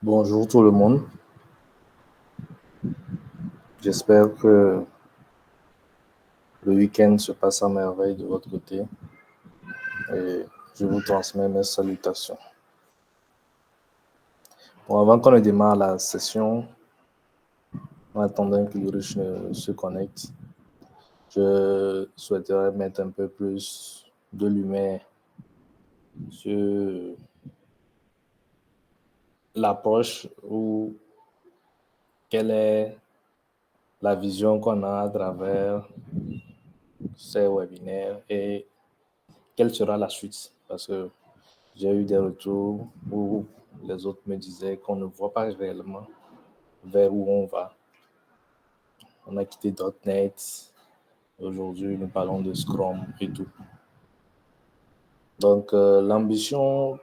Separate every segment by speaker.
Speaker 1: Bonjour tout le monde. J'espère que le week-end se passe à merveille de votre côté et je vous transmets mes salutations. Bon, avant qu'on ne démarre la session, en attendant que Yurish se connecte, je souhaiterais mettre un peu plus de lumière sur l'approche ou quelle est la vision qu'on a à travers ces webinaires et quelle sera la suite. Parce que j'ai eu des retours où les autres me disaient qu'on ne voit pas réellement vers où on va. On a quitté .NET. Aujourd'hui, nous parlons de Scrum et tout. Donc, l'ambition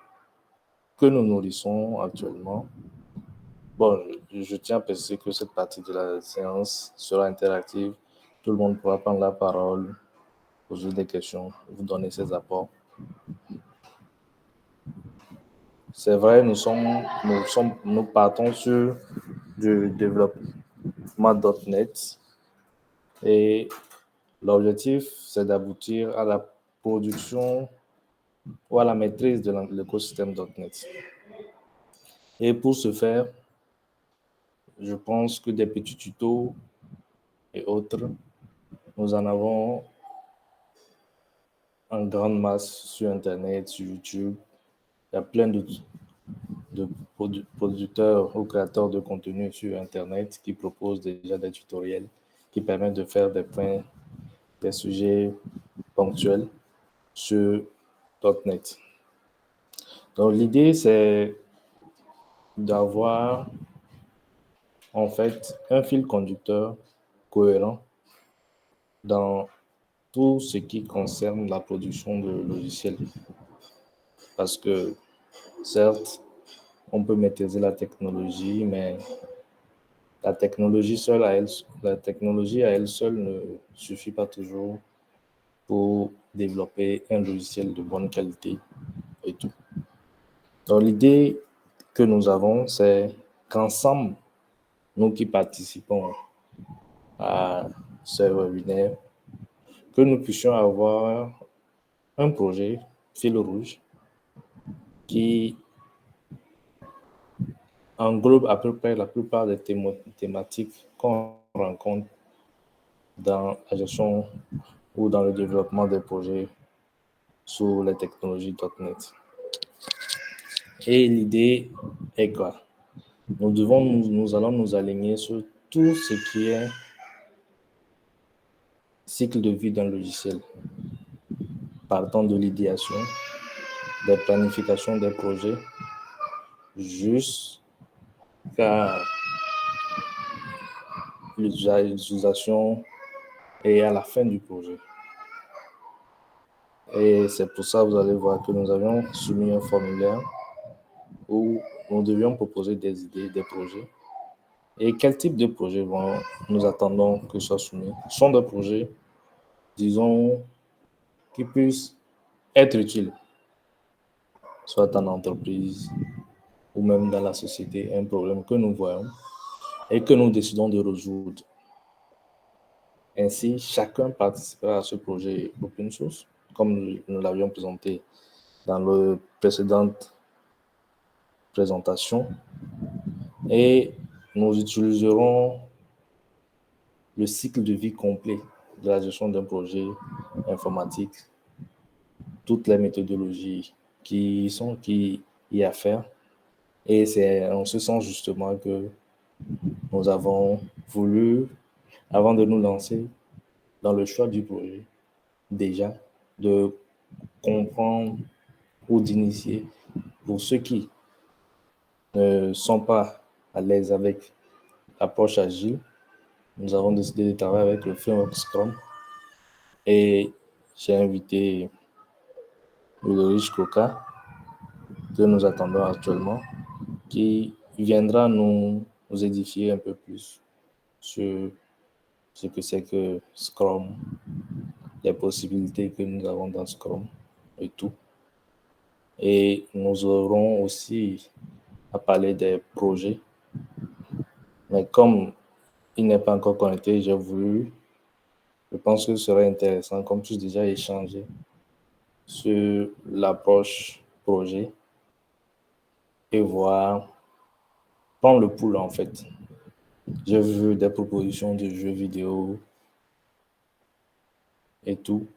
Speaker 1: que nous nourrissons actuellement, bon, je tiens à préciser que cette partie de la séance sera interactive. Tout le monde pourra prendre la parole, poser des questions, vous donner ses apports. C'est vrai, nous partons sur du développement .NET et l'objectif, c'est d'aboutir à la production ou à la maîtrise de l'écosystème .NET. Et pour ce faire, je pense que des petits tutos et autres, nous en avons en grande masse sur Internet, sur YouTube. Il y a plein de producteurs ou créateurs de contenu sur Internet qui proposent déjà des tutoriels qui permettent de faire des sujets ponctuels sur .NET. Donc, l'idée, c'est d'avoir en fait un fil conducteur cohérent dans tout ce qui concerne la production de logiciels. Parce que, certes, on peut maîtriser la technologie, mais la technologie à elle seule ne suffit pas toujours pour développer un logiciel de bonne qualité et tout. Donc, l'idée que nous avons, c'est qu'ensemble, nous qui participons à ce webinaire, que nous puissions avoir un projet fil rouge qui englobe à peu près la plupart des thématiques qu'on rencontre dans la gestion ou dans le développement des projets sur les technologies .NET. Et l'idée est quoi? Nous allons nous aligner sur tout ce qui est cycle de vie d'un logiciel, partant de l'idéation, des planifications des projets, jusqu'à l'utilisation et à la fin du projet. Et c'est pour ça que vous allez voir que nous avions soumis un formulaire où nous devions proposer des idées, des projets. Et quel type de projets nous attendons que soient soumis? Ce sont des projets, disons, qui puissent être utiles, soit en entreprise ou même dans la société, un problème que nous voyons et que nous décidons de résoudre. Ainsi, chacun participera à ce projet open source, comme nous l'avions présenté dans le précédente présentation. Et nous utiliserons le cycle de vie complet de la gestion d'un projet informatique, toutes les méthodologies qui y a à faire. Et c'est en ce sens justement que nous avons voulu, avant de nous lancer dans le choix du projet, déjà de comprendre ou d'initier pour ceux qui ne sont pas à l'aise avec l'approche agile. Nous avons décidé de travailler avec le framework Scrum et j'ai invité Ulrich Koka, que nous attendons actuellement, qui viendra nous édifier un peu plus sur ce que c'est que Scrum, les possibilités que nous avons dans Scrum et tout. Et nous aurons aussi à parler des projets. Mais comme il n'est pas encore connecté, je pense que ce serait intéressant, comme tu as déjà échangé, sur l'approche projet et voir, prendre le pouls en fait. J'ai vu des propositions de jeux vidéo et tout.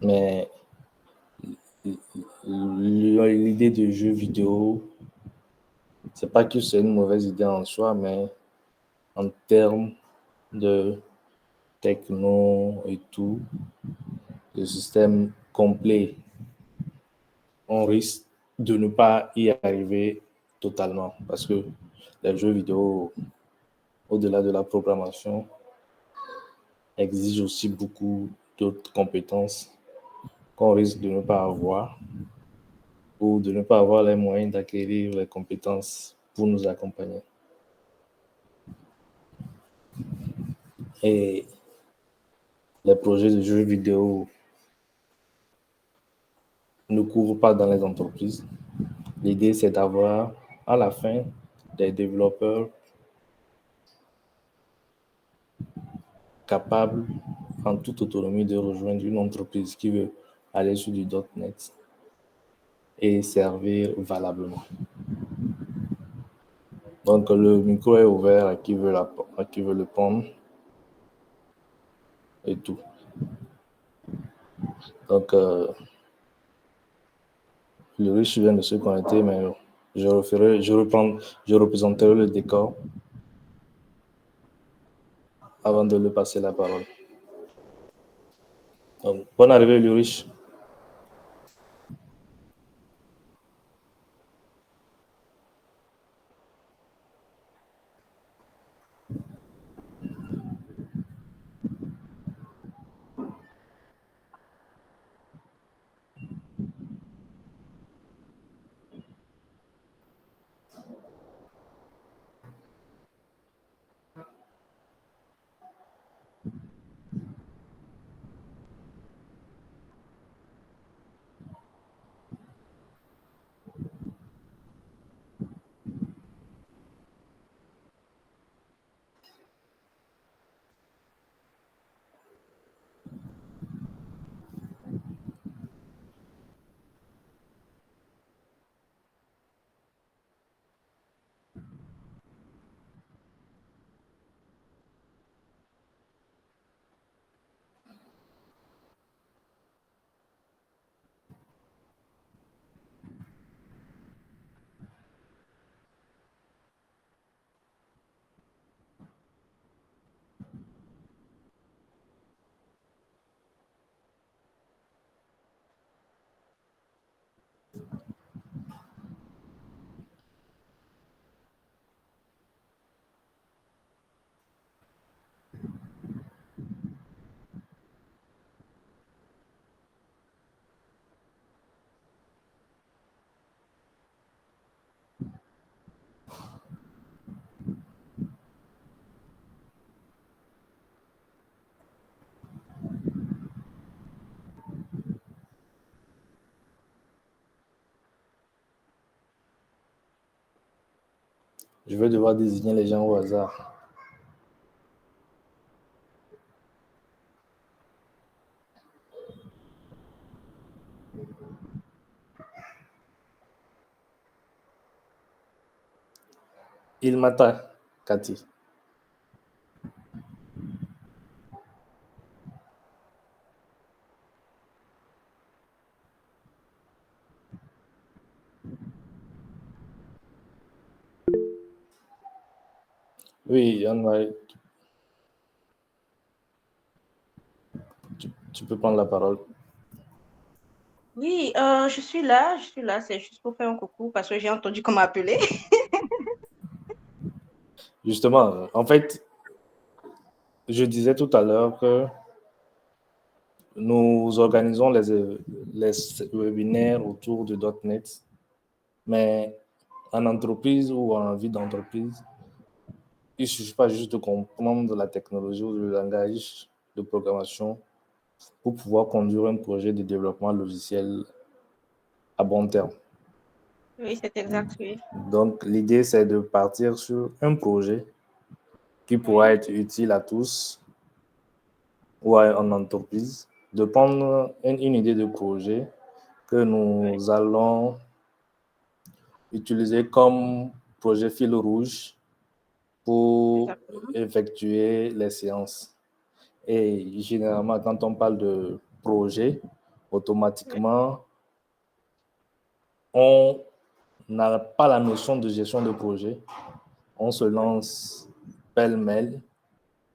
Speaker 1: Mais l'idée de jeux vidéo, c'est pas que c'est une mauvaise idée en soi, mais en termes de techno et tout, le système complet, on risque de ne pas y arriver totalement parce que les jeux vidéo, au-delà de la programmation, exigent aussi beaucoup d'autres compétences qu'on risque de ne pas avoir ou de ne pas avoir les moyens d'acquérir les compétences pour nous accompagner. Et les projets de jeux vidéo ne couvrent pas dans les entreprises. L'idée, c'est d'avoir à la fin des développeurs capables, en toute autonomie, de rejoindre une entreprise qui veut aller sur du .NET et servir valablement. Donc, le micro est ouvert à qui veut le prendre et tout. Donc, le riche vient de se connecter, mais je représenterai le décor avant de lui passer la parole. Donc, bonne arrivée, Lurich. Je vais devoir désigner les gens au hasard. Il m'attaque, Cathy. Oui, on va. tu peux prendre la parole.
Speaker 2: Oui, je suis là, c'est juste pour faire un coucou parce que j'ai entendu qu'on m'appelait.
Speaker 1: Justement, en fait, je disais tout à l'heure que nous organisons les webinaires autour de .NET, mais en entreprise ou en vie d'entreprise, il ne suffit pas juste de comprendre la technologie ou le langage de programmation pour pouvoir conduire un projet de développement logiciel à bon terme.
Speaker 2: Oui, c'est exact, oui.
Speaker 1: Donc, l'idée, c'est de partir sur un projet qui pourra
Speaker 2: Oui,
Speaker 1: être utile à tous ou en entreprise, de prendre une idée de projet que
Speaker 2: oui,
Speaker 1: nous allons utiliser comme projet fil rouge pour
Speaker 2: exactement.
Speaker 1: effectuer les séances. Et généralement, quand on parle de projet,
Speaker 2: Oui,
Speaker 1: automatiquement, on n'a pas la notion de gestion de projet. On se
Speaker 2: oui,
Speaker 1: lance pêle-mêle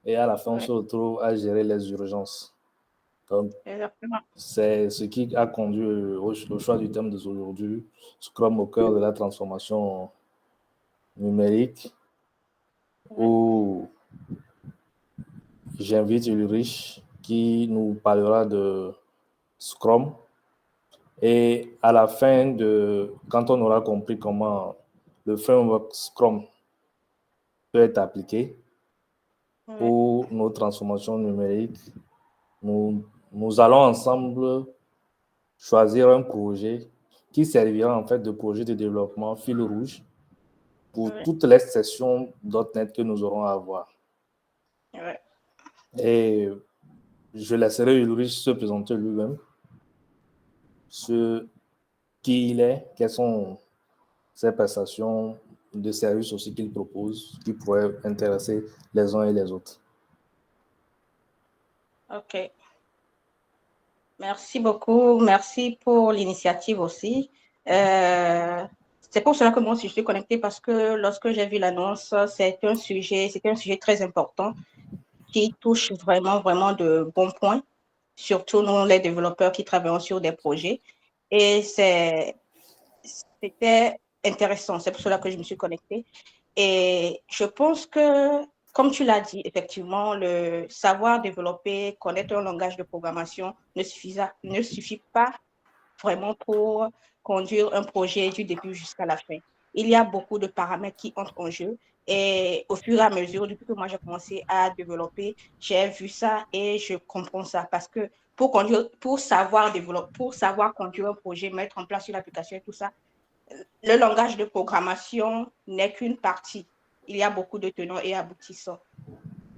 Speaker 1: et à la fin, on
Speaker 2: oui,
Speaker 1: se retrouve à gérer les urgences. Donc,
Speaker 2: exactement.
Speaker 1: c'est ce qui a conduit au choix du thème d'aujourd'hui, Scrum au cœur de la transformation numérique,
Speaker 2: Oui,
Speaker 1: où j'invite Ulrich qui nous parlera de Scrum. Et à la fin quand on aura compris comment le framework Scrum peut être appliqué
Speaker 2: oui,
Speaker 1: pour nos transformations numériques, nous allons ensemble choisir un projet qui servira en fait de projet de développement fil rouge pour
Speaker 2: oui,
Speaker 1: toutes les sessions .NET que nous aurons à avoir.
Speaker 2: oui.
Speaker 1: Et je laisserai Ulrich se présenter lui-même, ce qui il est, quelles sont ses prestations de services aussi qu'il propose, qui pourraient intéresser les uns et les autres.
Speaker 2: OK. Merci beaucoup. Merci pour l'initiative aussi. C'est pour cela que moi aussi je suis connectée parce que lorsque j'ai vu l'annonce, c'était un sujet très important qui touche vraiment, vraiment de bons points, surtout nous, les développeurs qui travaillons sur des projets. Et c'était intéressant. C'est pour cela que je me suis connectée. Et je pense que, comme tu l'as dit, effectivement, le savoir développer, connaître un langage de programmation ne suffit pas vraiment pour conduire un projet du début jusqu'à la fin. Il y a beaucoup de paramètres qui entrent en jeu et au fur et à mesure, depuis que moi j'ai commencé à développer, j'ai vu ça et je comprends ça parce que pour savoir développer, pour savoir conduire un projet, mettre en place une application et tout ça, le langage de programmation n'est qu'une partie. Il y a beaucoup de tenants et aboutissants.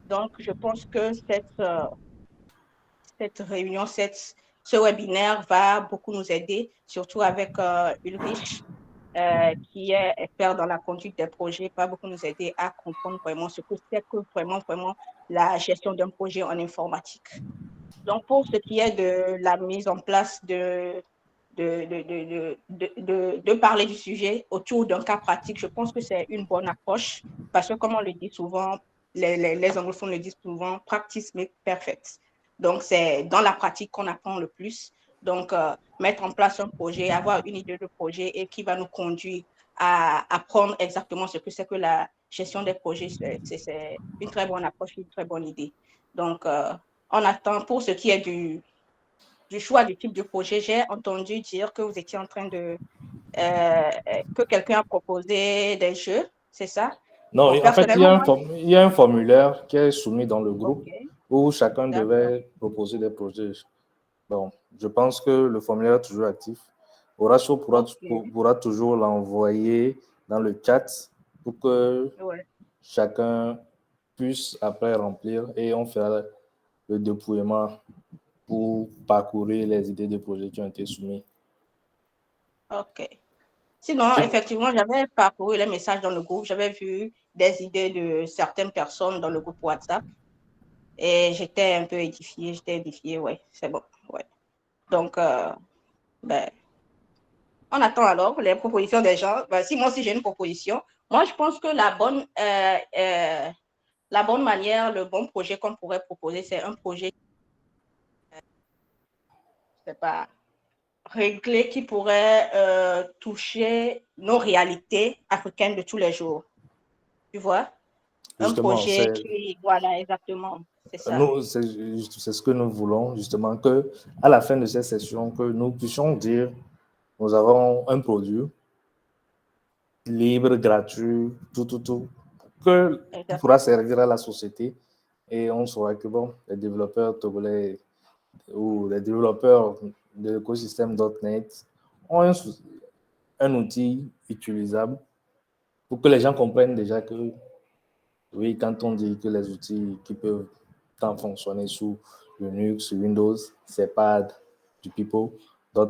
Speaker 2: Donc, je pense que cette réunion, ce webinaire va beaucoup nous aider, surtout avec Ulrich, qui est expert dans la conduite des projets, va beaucoup nous aider à comprendre vraiment ce que c'est que vraiment, vraiment la gestion d'un projet en informatique. Donc, pour ce qui est de la mise en place de parler du sujet autour d'un cas pratique, je pense que c'est une bonne approche parce que, comme on le dit souvent, les anglophones le disent souvent, practice make perfect. Donc, c'est dans la pratique qu'on apprend le plus. Donc, mettre en place un projet, avoir une idée de projet et qui va nous conduire à apprendre exactement ce que c'est que la gestion des projets, c'est une très bonne approche, une très bonne idée. Donc, on attend pour ce qui est du choix du type de projet. J'ai entendu dire que vous étiez en train que quelqu'un a proposé des jeux, c'est ça?
Speaker 1: Non,
Speaker 2: Bon,
Speaker 1: en fait,
Speaker 2: personnellement, moi,
Speaker 1: il y a un formulaire qui est soumis dans le
Speaker 2: OK,
Speaker 1: groupe où chacun
Speaker 2: d'accord,
Speaker 1: devait proposer des projets. Bon, je pense que le formulaire est toujours actif. Horacio
Speaker 2: OK,
Speaker 1: pourra toujours l'envoyer dans le chat pour que
Speaker 2: ouais,
Speaker 1: chacun puisse après remplir et on fera le dépouillement pour parcourir les idées de projets qui ont été soumises.
Speaker 2: OK. Sinon, effectivement, j'avais parcouru les messages dans le groupe, j'avais vu des idées de certaines personnes dans le groupe WhatsApp et j'étais édifiée, ouais, c'est bon, ouais. Donc, ben, on attend alors les propositions des gens. Ben, si moi aussi j'ai une proposition, moi je pense que la bonne manière, le bon projet qu'on pourrait proposer, c'est un projet c'est pas régler qui pourrait toucher nos réalités africaines de tous les jours. Tu vois? Un
Speaker 1: Justement,
Speaker 2: projet qui, voilà, exactement, c'est ça.
Speaker 1: c'est ce que nous voulons, justement, que à la fin de cette session, que nous puissions dire, nous avons un produit libre, gratuit, tout, qui pourra servir à la société. Et on saura que, bon, les développeurs togolais ou les développeurs de l'écosystème .NET ont un outil utilisable pour que les gens comprennent déjà que, oui, quand on dit que les outils qui peuvent tant fonctionner sous Linux, Windows, c'est pas du pipeau.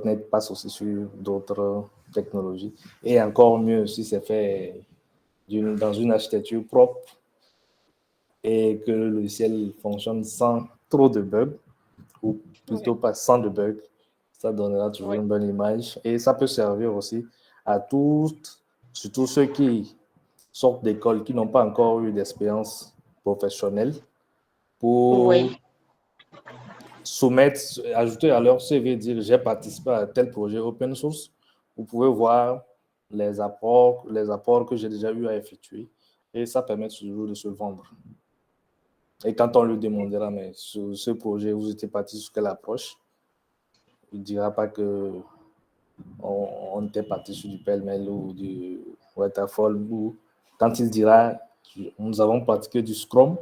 Speaker 1: .NET passe aussi sur d'autres technologies. Et encore mieux si c'est fait dans une architecture propre et que le logiciel fonctionne sans trop de bugs, ou plutôt pas sans de bugs. Ça donnera toujours une bonne image. Et ça peut servir aussi à tous, surtout ceux qui sortent d'école, qui n'ont pas encore eu d'expérience professionnelle, pour soumettre, ajouter à leur CV, dire j'ai participé à tel projet open source. Vous pouvez voir les apports que j'ai déjà eu à effectuer. Et ça permet toujours de se vendre. Et quand on lui demandera, mais sur ce projet, vous étiez parti sur quelle approche, il ne dira pas que on était parti sur du pêle-mêle ou du waterfall. Ou quand il dira, nous avons pratiqué du Scrum,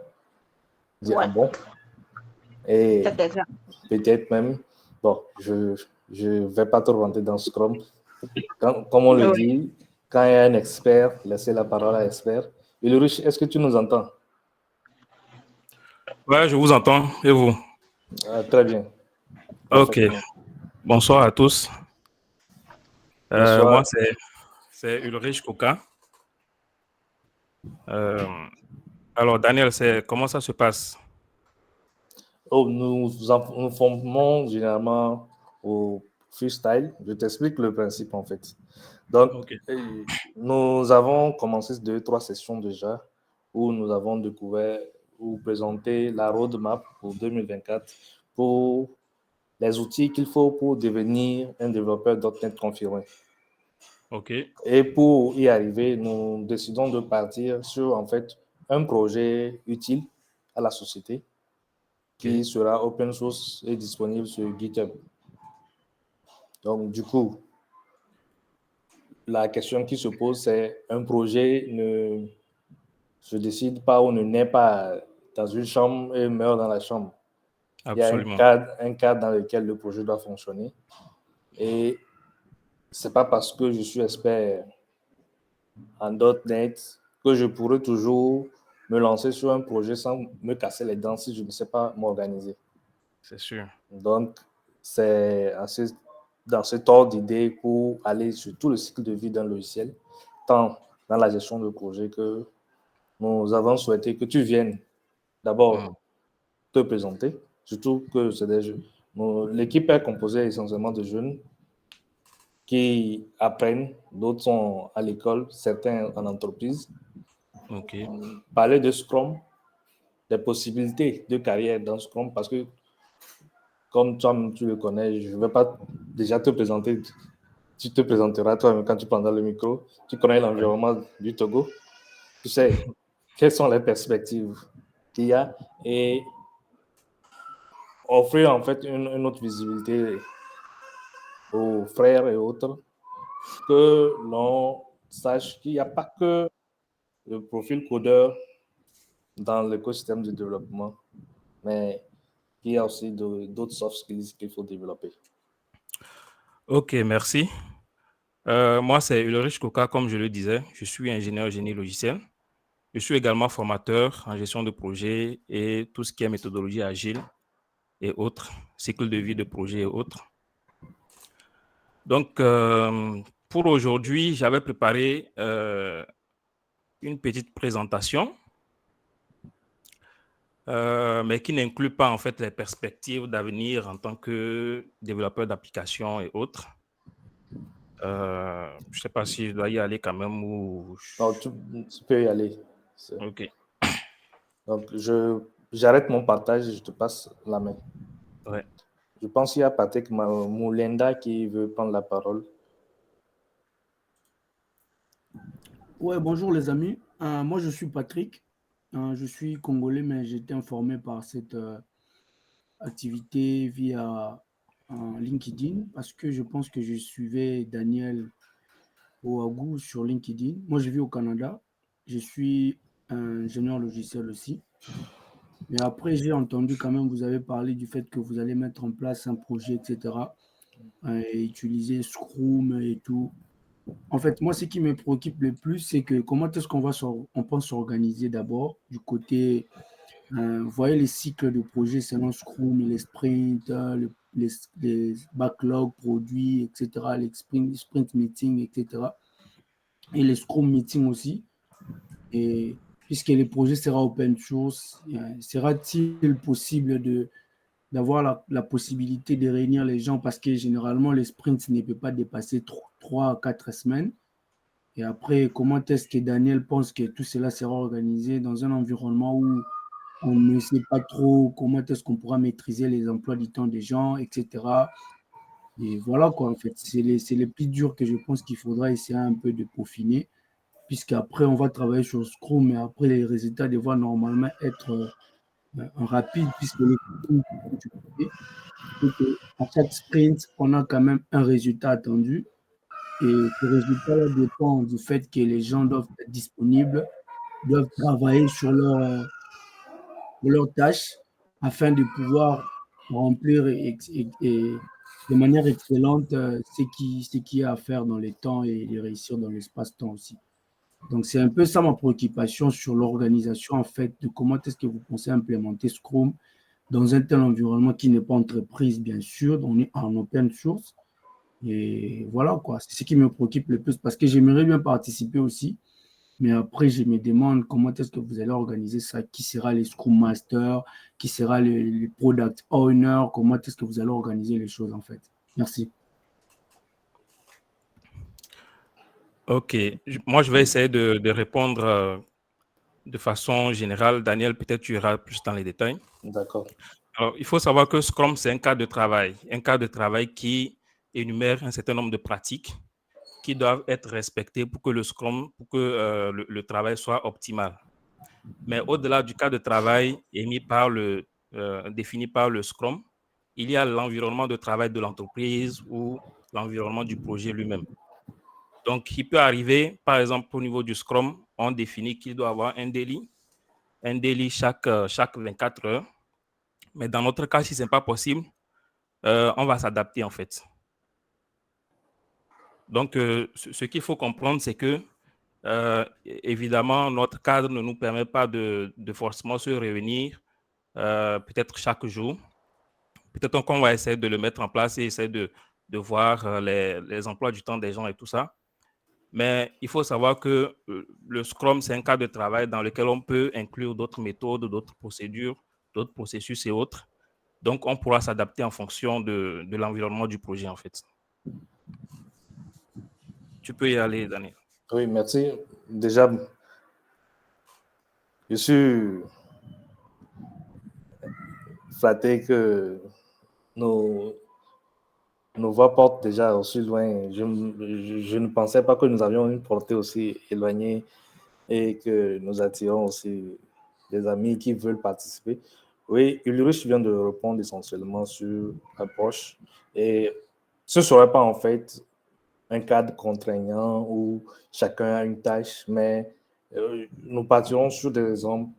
Speaker 1: il dira bon. Et peut-être même, bon, je ne vais pas trop rentrer dans Scrum. Comme on le dit, quand il y a un expert, laissez la parole à l'expert. Ulrich, est-ce que tu nous entends?
Speaker 3: Ouais, je vous entends. Et vous?
Speaker 1: Très bien.
Speaker 3: Ok. Bonsoir à tous. Moi, c'est Ulrich Koka. Alors, Daniel, comment ça se passe?
Speaker 1: Nous formons généralement au freestyle. Je t'explique le principe en fait. Donc, nous avons commencé 2-3 sessions déjà où nous avons découvert ou présenté la roadmap pour 2024 pour les outils qu'il faut pour devenir un développeur .NET confirmé. Et pour y arriver, nous décidons de partir sur en fait un projet utile à la société qui sera open source et disponible sur GitHub. Donc, du coup, la question qui se pose, c'est un projet ne se décide pas ou ne naît pas dans une chambre et meurt dans la chambre.
Speaker 3: Absolument.
Speaker 1: Il y a un cadre dans lequel le projet doit fonctionner. Et ce n'est pas parce que je suis expert en .NET que je pourrais toujours me lancer sur un projet sans me casser les dents si je ne sais pas m'organiser.
Speaker 3: C'est sûr.
Speaker 1: Donc, c'est dans cet ordre d'idée pour aller sur tout le cycle de vie d'un logiciel, tant dans la gestion de projet que nous avons souhaité que tu viennes d'abord te présenter, surtout que c'est des jeunes. L'équipe est composée essentiellement de jeunes qui apprennent, d'autres sont à l'école, certains en entreprise. Parler de Scrum, des possibilités de carrière dans Scrum, parce que comme toi, tu le connais, je ne vais pas déjà te présenter. Tu te présenteras toi-même quand tu prendras le micro. Tu connais l'environnement du Togo. Tu sais quelles sont les perspectives qu'il y a et offrir en fait une autre visibilité aux frères et autres, que l'on sache qu'il n'y a pas que le profil codeur dans l'écosystème du développement, mais qu'il y a aussi d'autres soft skills qu'il faut développer.
Speaker 3: Ok, merci. Moi, c'est Ulrich Koka, comme je le disais. Je suis ingénieur génie logiciel. Je suis également formateur en gestion de projet et tout ce qui est méthodologie agile et autres, cycle de vie de projet et autres. Donc, pour aujourd'hui, j'avais préparé une petite présentation, mais qui n'inclut pas en fait les perspectives d'avenir en tant que développeur d'applications et autres. Je ne sais pas si je dois y aller quand même ou...
Speaker 1: Non, tu peux y aller.
Speaker 3: Ok.
Speaker 1: Donc, j'arrête mon partage et je te passe la main.
Speaker 3: Ouais.
Speaker 1: Je pense qu'il y a Patrick Moulenda qui veut prendre la parole.
Speaker 4: Ouais, bonjour les amis. Moi, je suis Patrick. Je suis congolais, mais j'ai été informé par cette activité via LinkedIn parce que je pense que je suivais Daniel Ouagou sur LinkedIn. Moi, je vis au Canada. Je suis un ingénieur logiciel aussi. Mais après, j'ai entendu quand même, vous avez parlé du fait que vous allez mettre en place un projet, etc. Et utiliser Scrum et tout. En fait, moi, ce qui me préoccupe le plus, c'est que comment est-ce on pense s'organiser d'abord du côté, vous voyez les cycles de projet selon Scrum, les sprints, les backlogs produits, etc., les sprint meetings, etc., et les Scrum meetings aussi. Et puisque le projet sera open source, sera-t-il possible d'avoir la possibilité de réunir les gens parce que généralement, les sprints ne peuvent pas dépasser 3 à 4 semaines. Et après, comment est-ce que Daniel pense que tout cela sera organisé dans un environnement où on ne sait pas trop comment est-ce qu'on pourra maîtriser les emplois du temps des gens, etc. Et voilà quoi, en fait, c'est les plus durs que je pense qu'il faudra essayer un peu de peaufiner, puisqu'après, on va travailler sur Scrum, mais après, les résultats devront normalement être rapides, puisque les donc, à chaque sprint, on a quand même un résultat attendu. Et ce résultat dépend du fait que les gens doivent être disponibles, doivent travailler sur leurs tâches afin de pouvoir remplir de manière excellente ce qui est à faire dans les temps et de réussir dans l'espace-temps aussi. Donc, c'est un peu ça ma préoccupation sur l'organisation, en fait, de comment est-ce que vous pensez implémenter Scrum dans un tel environnement qui n'est pas entreprise, bien sûr, on est en open source. Et voilà, quoi. C'est ce qui me préoccupe le plus parce que j'aimerais bien participer aussi. Mais après, je me demande comment est-ce que vous allez organiser ça, qui sera les Scrum Masters, qui sera les Product Owner, comment est-ce que vous allez organiser les choses en fait. Merci.
Speaker 3: Ok, moi je vais essayer de répondre de façon générale. Daniel, peut-être tu iras plus dans les détails.
Speaker 1: D'accord.
Speaker 3: Alors, il faut savoir que Scrum, c'est un cadre de travail qui énumère un certain nombre de pratiques qui doivent être respectées pour que le Scrum, pour que le travail soit optimal. Mais au-delà du cadre de travail défini par le Scrum, il y a l'environnement de travail de l'entreprise ou l'environnement du projet lui-même. Donc, il peut arriver, par exemple, au niveau du Scrum, on définit qu'il doit avoir un daily chaque 24 heures. Mais dans notre cas, si ce n'est pas possible, on va s'adapter en fait. Donc, ce qu'il faut comprendre, c'est que, évidemment, notre cadre ne nous permet pas de forcément se réunir peut-être chaque jour. Peut-être qu'on va essayer de le mettre en place et essayer de voir les emplois du temps des gens et tout ça. Mais il faut savoir que le Scrum, c'est un cadre de travail dans lequel on peut inclure d'autres méthodes, d'autres procédures, d'autres processus et autres. Donc, on pourra s'adapter en fonction de l'environnement du projet, en fait. Tu peux y aller, Daniel.
Speaker 1: Oui, merci. Déjà, je suis flatté que nos voix portent déjà aussi loin. Je ne pensais pas que nous avions une portée aussi éloignée et que nous attirons aussi des amis qui veulent participer. Oui, Ulrich vient de répondre essentiellement sur l'approche. Et ce ne serait pas en fait un cadre contraignant où chacun a une tâche, mais nous partirons sur des exemples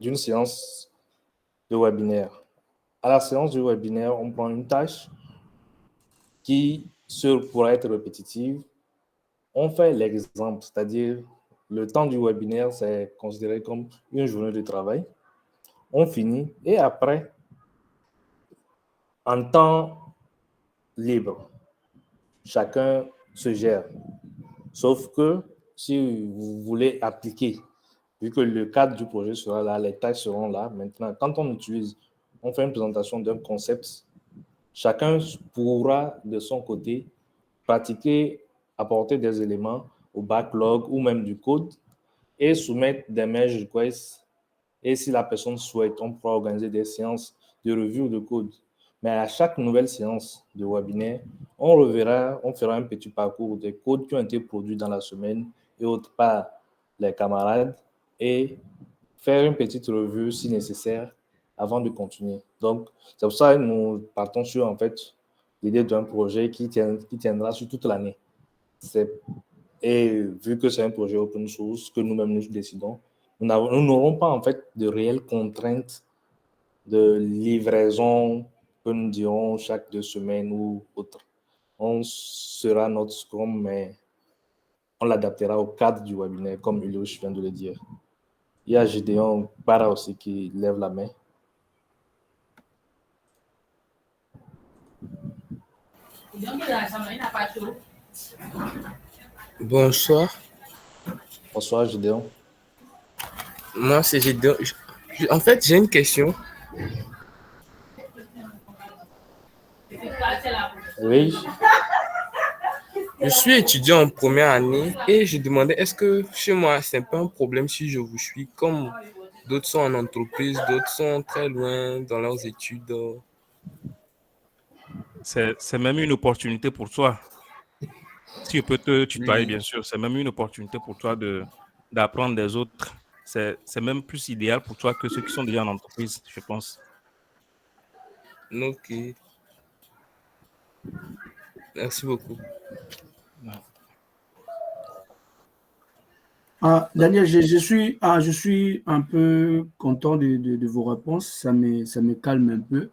Speaker 1: d'une séance de webinaire. À la séance du webinaire, on prend une tâche qui pourrait être répétitive. On fait l'exemple, c'est-à-dire le temps du webinaire, c'est considéré comme une journée de travail. On finit et après, en temps libre, chacun se gère. Sauf que si vous voulez appliquer, vu que le cadre du projet sera là, les tâches seront là. Maintenant, quand on fait une présentation d'un concept, chacun pourra de son côté pratiquer, apporter des éléments au backlog ou même du code et soumettre des merge requests. Et si la personne souhaite, on pourra organiser des séances de revue ou de code. Mais à chaque nouvelle séance de webinaire, on fera un petit parcours des codes qui ont été produits dans la semaine et autres par les camarades et faire une petite revue si nécessaire avant de continuer. Donc, c'est pour ça que nous partons sur, en fait, l'idée d'un projet qui tiendra sur toute l'année. Et vu que c'est un projet open source que nous-mêmes nous décidons, nous n'aurons pas, en fait, de réelles contraintes de livraison que nous dirons chaque 2 semaines ou autre. On sera notre Scrum, mais on l'adaptera au cadre du webinaire, comme Ulrich vient de le dire. Il y a Gédéon Para aussi qui lève la main.
Speaker 5: Bonsoir.
Speaker 1: Bonsoir, Gédéon.
Speaker 5: Moi, c'est Gédéon. En fait, j'ai une question.
Speaker 1: Oui.
Speaker 5: Je suis étudiant en première année et je demandais, est-ce que chez moi, c'est pas un problème si je vous suis, comme d'autres sont en entreprise, d'autres sont très loin dans leurs études.
Speaker 3: C'est même une opportunité pour toi. Si je peux te tutoyer,
Speaker 5: Oui.
Speaker 3: bien sûr, c'est même une opportunité pour toi d'apprendre des autres. C'est même plus idéal pour toi que ceux qui sont déjà en entreprise, je pense.
Speaker 5: Ok. Merci beaucoup.
Speaker 4: Daniel, je suis un peu content de vos réponses. Ça me calme un peu.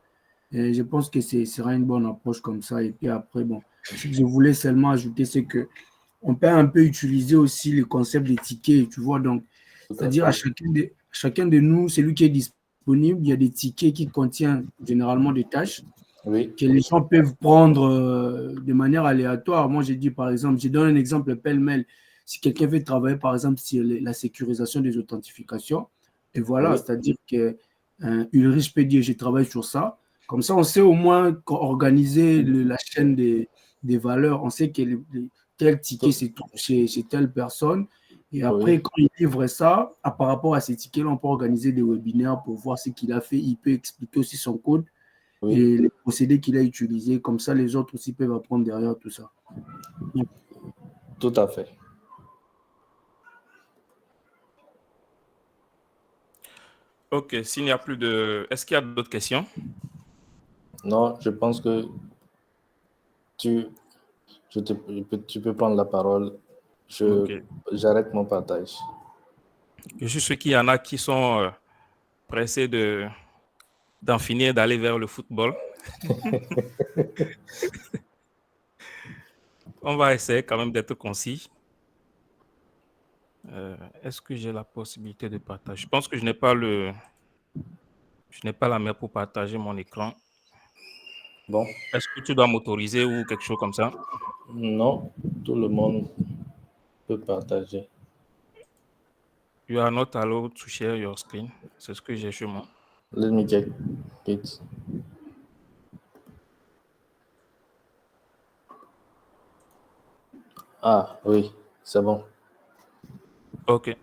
Speaker 4: Et je pense que ce sera une bonne approche comme ça. Et puis après, bon, ce que je voulais seulement ajouter, c'est que on peut un peu utiliser aussi le concept des tickets, tu vois. Donc, c'est-à-dire à chacun de nous, celui qui est disponible, il y a des tickets qui contiennent généralement des tâches
Speaker 1: Oui.
Speaker 4: que les gens peuvent prendre de manière aléatoire. Moi, j'ai dit, par exemple, je donne un exemple pêle-mêle. Si quelqu'un veut travailler, par exemple, sur la sécurisation des authentifications, et voilà,
Speaker 1: Oui.
Speaker 4: c'est-à-dire que Ulrich peut dire, je travaille sur ça. Comme ça, on sait au moins organiser la chaîne des valeurs. On sait que tel ticket se trouve chez telle personne. Et après,
Speaker 1: Oui.
Speaker 4: quand il livre ça, par rapport à ces tickets-là, on peut organiser des webinaires pour voir ce qu'il a fait. Il peut expliquer aussi son code
Speaker 1: Oui.
Speaker 4: et les procédés qu'il a utilisés. Comme ça, les autres aussi peuvent apprendre derrière tout ça.
Speaker 1: Tout à fait.
Speaker 3: Ok, s'il n'y a plus de... Est-ce qu'il y a d'autres questions?
Speaker 1: Non, je pense que tu peux prendre la parole. J'arrête mon partage.
Speaker 3: Je suis sûr qu'il y en a qui sont pressés d'en finir, d'aller vers le football. On va essayer quand même d'être concis. Est-ce que j'ai la possibilité de partager? Je pense que je n'ai pas la main pour partager mon écran.
Speaker 1: Bon.
Speaker 3: Est-ce que tu dois m'autoriser ou quelque chose comme ça?
Speaker 1: Non, tout le monde peut partager.
Speaker 3: You are not allowed to share your screen. C'est ce que j'ai chez moi.
Speaker 1: Let me check it. Ah, oui, c'est bon.
Speaker 3: OK.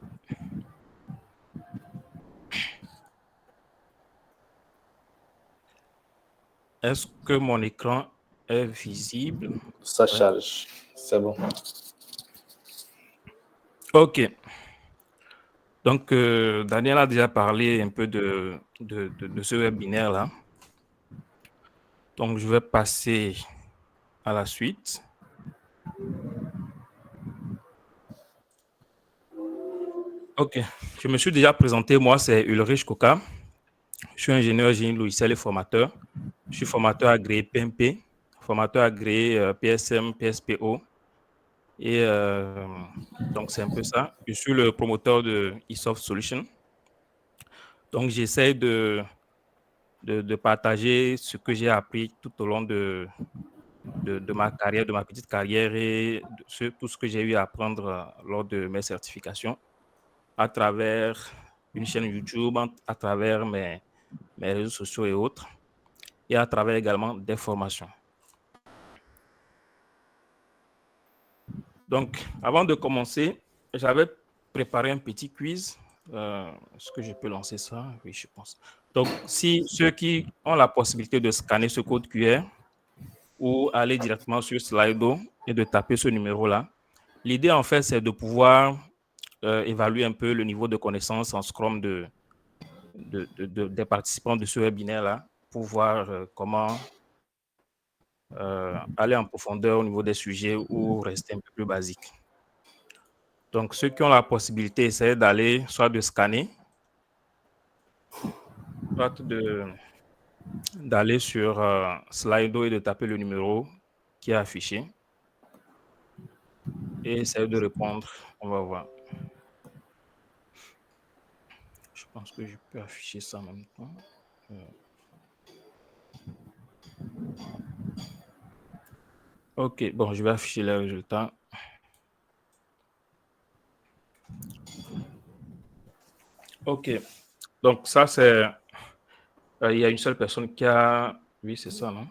Speaker 3: Est-ce que mon écran est visible?
Speaker 1: Ça charge. C'est bon.
Speaker 3: OK. Donc, Daniel a déjà parlé un peu de ce webinaire-là. Donc, je vais passer à la suite. OK. Je me suis déjà présenté. Moi, c'est Ulrich Koka. Je suis ingénieur génie logiciel et formateur. Je suis formateur agréé PMP, formateur agréé PSM, PSPO. Et donc, c'est un peu ça. Je suis le promoteur de eSoft Solutions. Donc, j'essaie de partager ce que j'ai appris tout au long de ma carrière, de ma petite carrière et tout ce que j'ai eu à apprendre lors de mes certifications à travers une chaîne YouTube, à travers mes réseaux sociaux et autres, et à travers également des formations. Donc, avant de commencer, j'avais préparé un petit quiz. Est-ce que je peux lancer ça? Oui, je pense. Donc, si ceux qui ont la possibilité de scanner ce code QR ou aller directement sur Slido et de taper ce numéro-là, l'idée, en fait, c'est de pouvoir évaluer un peu le niveau de connaissance en Scrum des participants de ce webinaire-là pour voir comment aller en profondeur au niveau des sujets ou rester un peu plus basique. Donc, ceux qui ont la possibilité, essayez d'aller soit de scanner, soit d'aller sur Slido et de taper le numéro qui est affiché et essayer de répondre. On va voir. Je pense que je peux afficher ça en même temps. OK, bon, je vais afficher les résultats. OK, donc ça, c'est... il y a une seule personne qui a... Oui, c'est ça, non?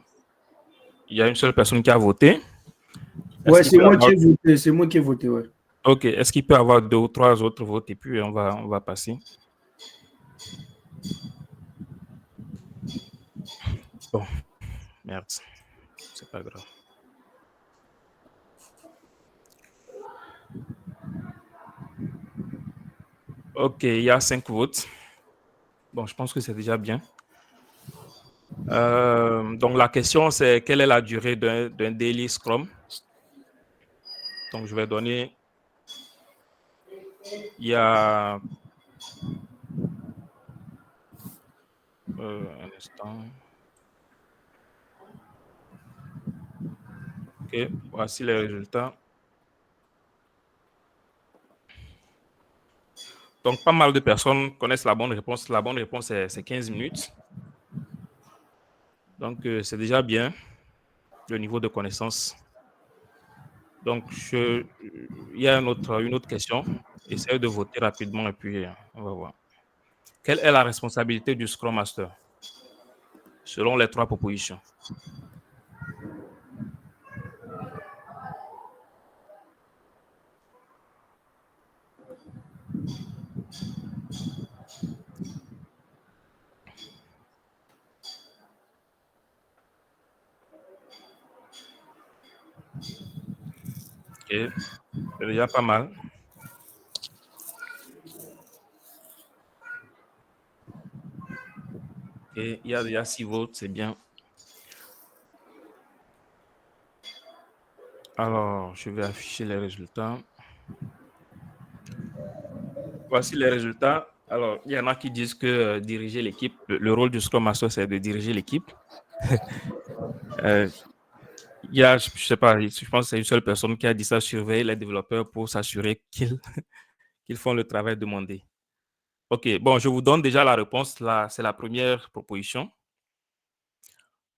Speaker 3: Il y a une seule personne qui a voté.
Speaker 4: Ouais, c'est moi qui ai voté. C'est moi qui ai voté, ouais.
Speaker 3: OK, est-ce qu'il peut y avoir 2 ou 3 autres votes et puis on va passer? Bon, merde, c'est pas grave. OK, il y a 5 votes. Bon, je pense que c'est déjà bien. Donc, la question, c'est quelle est la durée d'un daily Scrum? Donc, je vais donner... Il y a... un instant. OK, voici les résultats. Donc, pas mal de personnes connaissent la bonne réponse. La bonne réponse, c'est 15 minutes. Donc, c'est déjà bien, le niveau de connaissance. Donc, il y a une autre question. Essayez de voter rapidement et puis on va voir. Quelle est la responsabilité du Scrum Master selon les 3 propositions? OK, c'est déjà pas mal. Et il y a déjà 6 votes, c'est bien. Alors, je vais afficher les résultats. Voici les résultats. Alors, il y en a qui disent que diriger l'équipe, le rôle du Scrum Master, c'est de diriger l'équipe. Il y a, je sais pas, je pense que c'est une seule personne qui a dit ça, surveiller les développeurs pour s'assurer qu'ils font le travail demandé. OK, bon, je vous donne déjà la réponse. Là, c'est la première proposition.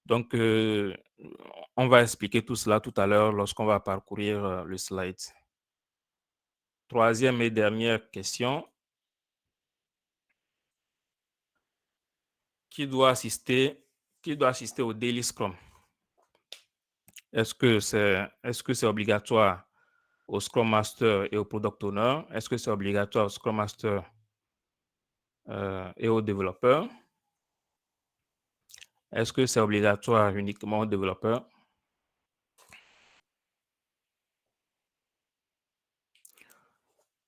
Speaker 3: Donc, on va expliquer tout cela tout à l'heure lorsqu'on va parcourir le slide. Troisième et dernière question. Qui doit assister au Daily Scrum? Est-ce que c'est obligatoire au Scrum Master et au Product Owner? Est-ce que c'est obligatoire au Scrum Master et aux développeurs? Est-ce que c'est obligatoire uniquement aux développeurs?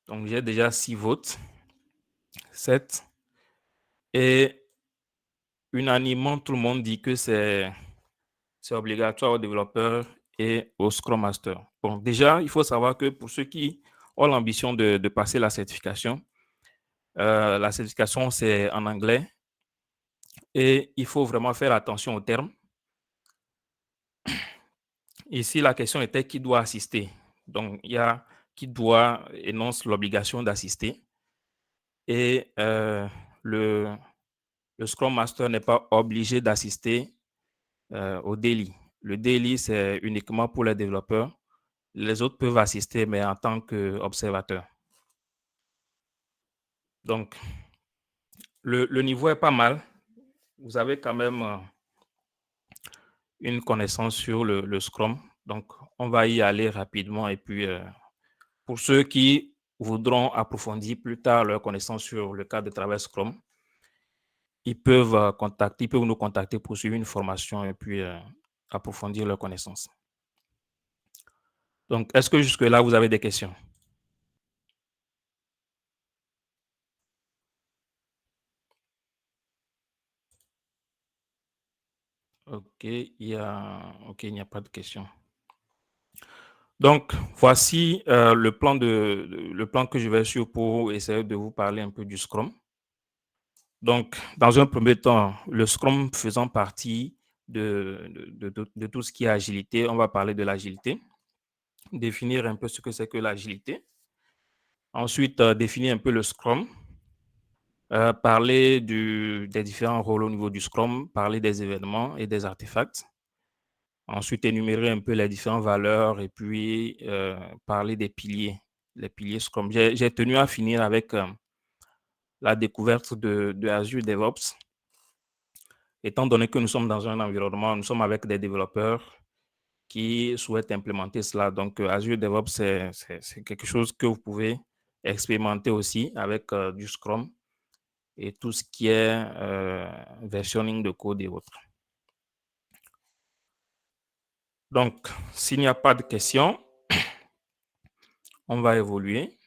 Speaker 3: Donc, j'ai déjà 6 votes, 7. Et unanimement, tout le monde dit que c'est obligatoire aux développeurs et au Scrum Master. Bon, déjà, il faut savoir que pour ceux qui ont l'ambition de passer la certification, c'est en anglais et il faut vraiment faire attention aux termes. Ici, la question était qui doit assister. Donc, il y a qui doit énonce l'obligation d'assister et le Scrum Master n'est pas obligé d'assister au daily. Le daily, c'est uniquement pour les développeurs. Les autres peuvent assister, mais en tant qu'observateurs. Donc, le niveau est pas mal. Vous avez quand même une connaissance sur le Scrum. Donc, on va y aller rapidement. Et puis, pour ceux qui voudront approfondir plus tard leur connaissance sur le cadre de travail Scrum, ils peuvent nous contacter pour suivre une formation et puis approfondir leurs connaissances. Donc, est-ce que jusque-là, vous avez des questions? OK, il n'y a pas de questions. Donc, voici le plan que je vais suivre pour essayer de vous parler un peu du Scrum. Donc, dans un premier temps, le Scrum faisant partie de tout ce qui est agilité, on va parler de l'agilité, définir un peu ce que c'est que l'agilité. Ensuite, définir un peu le Scrum, parler des différents rôles au niveau du Scrum, parler des événements et des artefacts. Ensuite, énumérer un peu les différentes valeurs et puis parler des piliers, les piliers Scrum. J'ai tenu à finir avec la découverte de Azure DevOps. Étant donné que nous sommes dans un environnement, nous sommes avec des développeurs qui souhaitent implémenter cela. Donc, Azure DevOps, c'est quelque chose que vous pouvez expérimenter aussi avec du Scrum et tout ce qui est versionning de code et autres. Donc, s'il n'y a pas de questions, on va évoluer.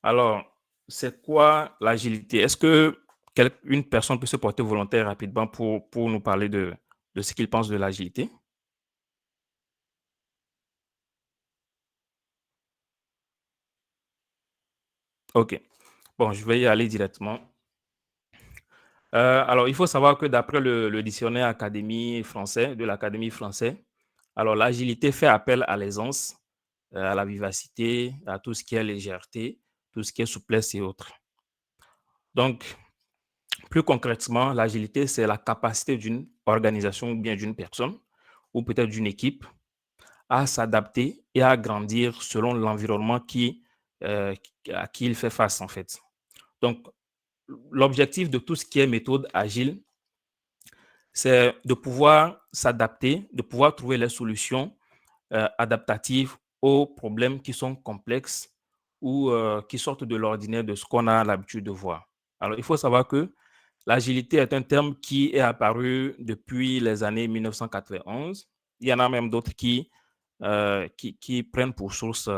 Speaker 3: Alors, c'est quoi l'agilité? Est-ce que une personne peut se porter volontaire rapidement pour nous parler de ce qu'il pense de l'agilité? OK. Bon, je vais y aller directement. Alors, il faut savoir que d'après le dictionnaire Académie français, de l'Académie française, alors l'agilité fait appel à l'aisance, à la vivacité, à tout ce qui est légèreté, tout ce qui est souplesse et autres. Donc, plus concrètement, l'agilité, c'est la capacité d'une organisation ou bien d'une personne ou peut-être d'une équipe à s'adapter et à grandir selon l'environnement à qui il fait face en fait. Donc, l'objectif de tout ce qui est méthode agile, c'est de pouvoir s'adapter, de pouvoir trouver les solutions adaptatives aux problèmes qui sont complexes ou qui sortent de l'ordinaire de ce qu'on a l'habitude de voir. Alors, il faut savoir que l'agilité est un terme qui est apparu depuis les années 1991. Il y en a même d'autres qui prennent pour source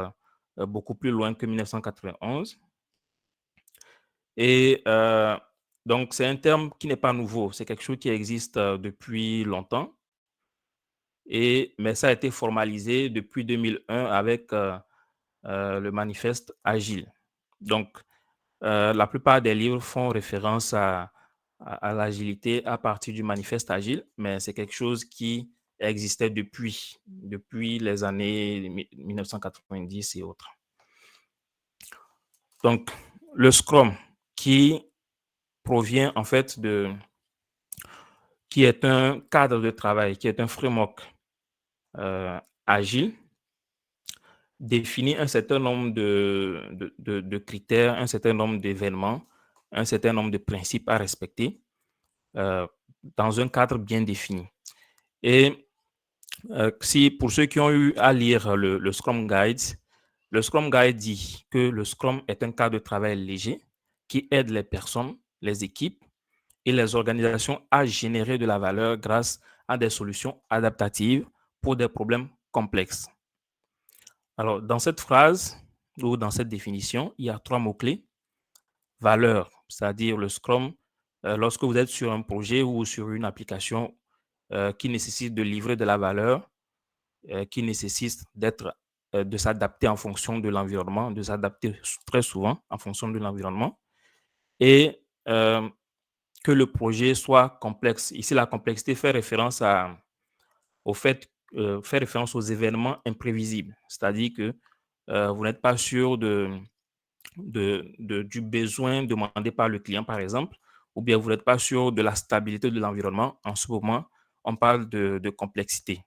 Speaker 3: beaucoup plus loin que 1991. Et donc, c'est un terme qui n'est pas nouveau. C'est quelque chose qui existe depuis longtemps. Mais ça a été formalisé depuis 2001 avec le manifeste Agile. Donc, la plupart des livres font référence à l'agilité à partir du manifeste Agile, mais c'est quelque chose qui existait depuis les années 1990 et autres. Donc, le Scrum qui provient en fait qui est un cadre de travail, qui est un framework agile, définit un certain nombre de critères, un certain nombre d'événements, un certain nombre de principes à respecter dans un cadre bien défini. Et pour ceux qui ont eu à lire le Scrum Guide dit que le Scrum est un cadre de travail léger qui aide les personnes, les équipes et les organisations à générer de la valeur grâce à des solutions adaptatives pour des problèmes complexes. Alors, dans cette phrase ou dans cette définition, il y a 3 mots-clés. Valeur, c'est-à-dire le Scrum, lorsque vous êtes sur un projet ou sur une application qui nécessite de livrer de la valeur, qui nécessite de s'adapter en fonction de l'environnement, de s'adapter très souvent en fonction de l'environnement et que le projet soit complexe. Ici, la complexité fait référence fait référence aux événements imprévisibles, c'est-à-dire que vous n'êtes pas sûr du besoin demandé par le client, par exemple, ou bien vous n'êtes pas sûr de la stabilité de l'environnement. En ce moment, on parle de complexité.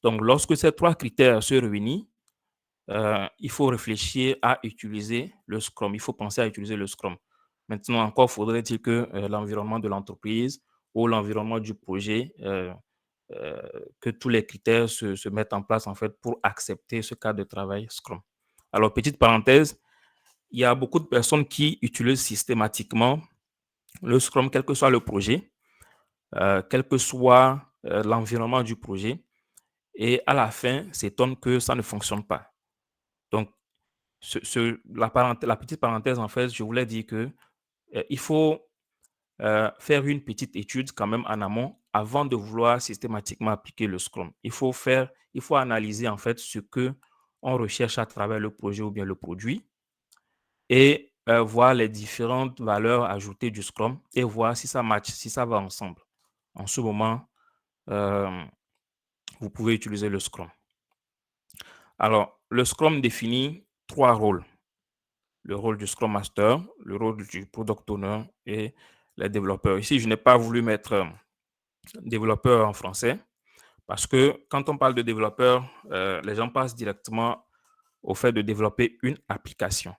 Speaker 3: Donc, lorsque ces 3 critères se réunissent, il faut réfléchir à utiliser le Scrum. Il faut penser à utiliser le Scrum. Maintenant, encore faudrait-il que l'environnement de l'entreprise ou l'environnement du projet que tous les critères se mettent en place en fait pour accepter ce cadre de travail Scrum. Alors, petite parenthèse, il y a beaucoup de personnes qui utilisent systématiquement le Scrum, quel que soit le projet, quel que soit l'environnement du projet, et à la fin, s'étonnent que ça ne fonctionne pas. Donc, la petite parenthèse, en fait, je voulais dire que il faut faire une petite étude quand même en amont avant de vouloir systématiquement appliquer le Scrum. Il faut analyser en fait ce que on recherche à travers le projet ou bien le produit et voir les différentes valeurs ajoutées du Scrum et voir si ça match, si ça va ensemble. En ce moment, vous pouvez utiliser le Scrum. Alors, le Scrum définit 3 rôles. Le rôle du Scrum Master, le rôle du Product Owner et les développeurs. Ici, je n'ai pas voulu mettre développeur en français parce que quand on parle de développeur, les gens passent directement au fait de développer une application.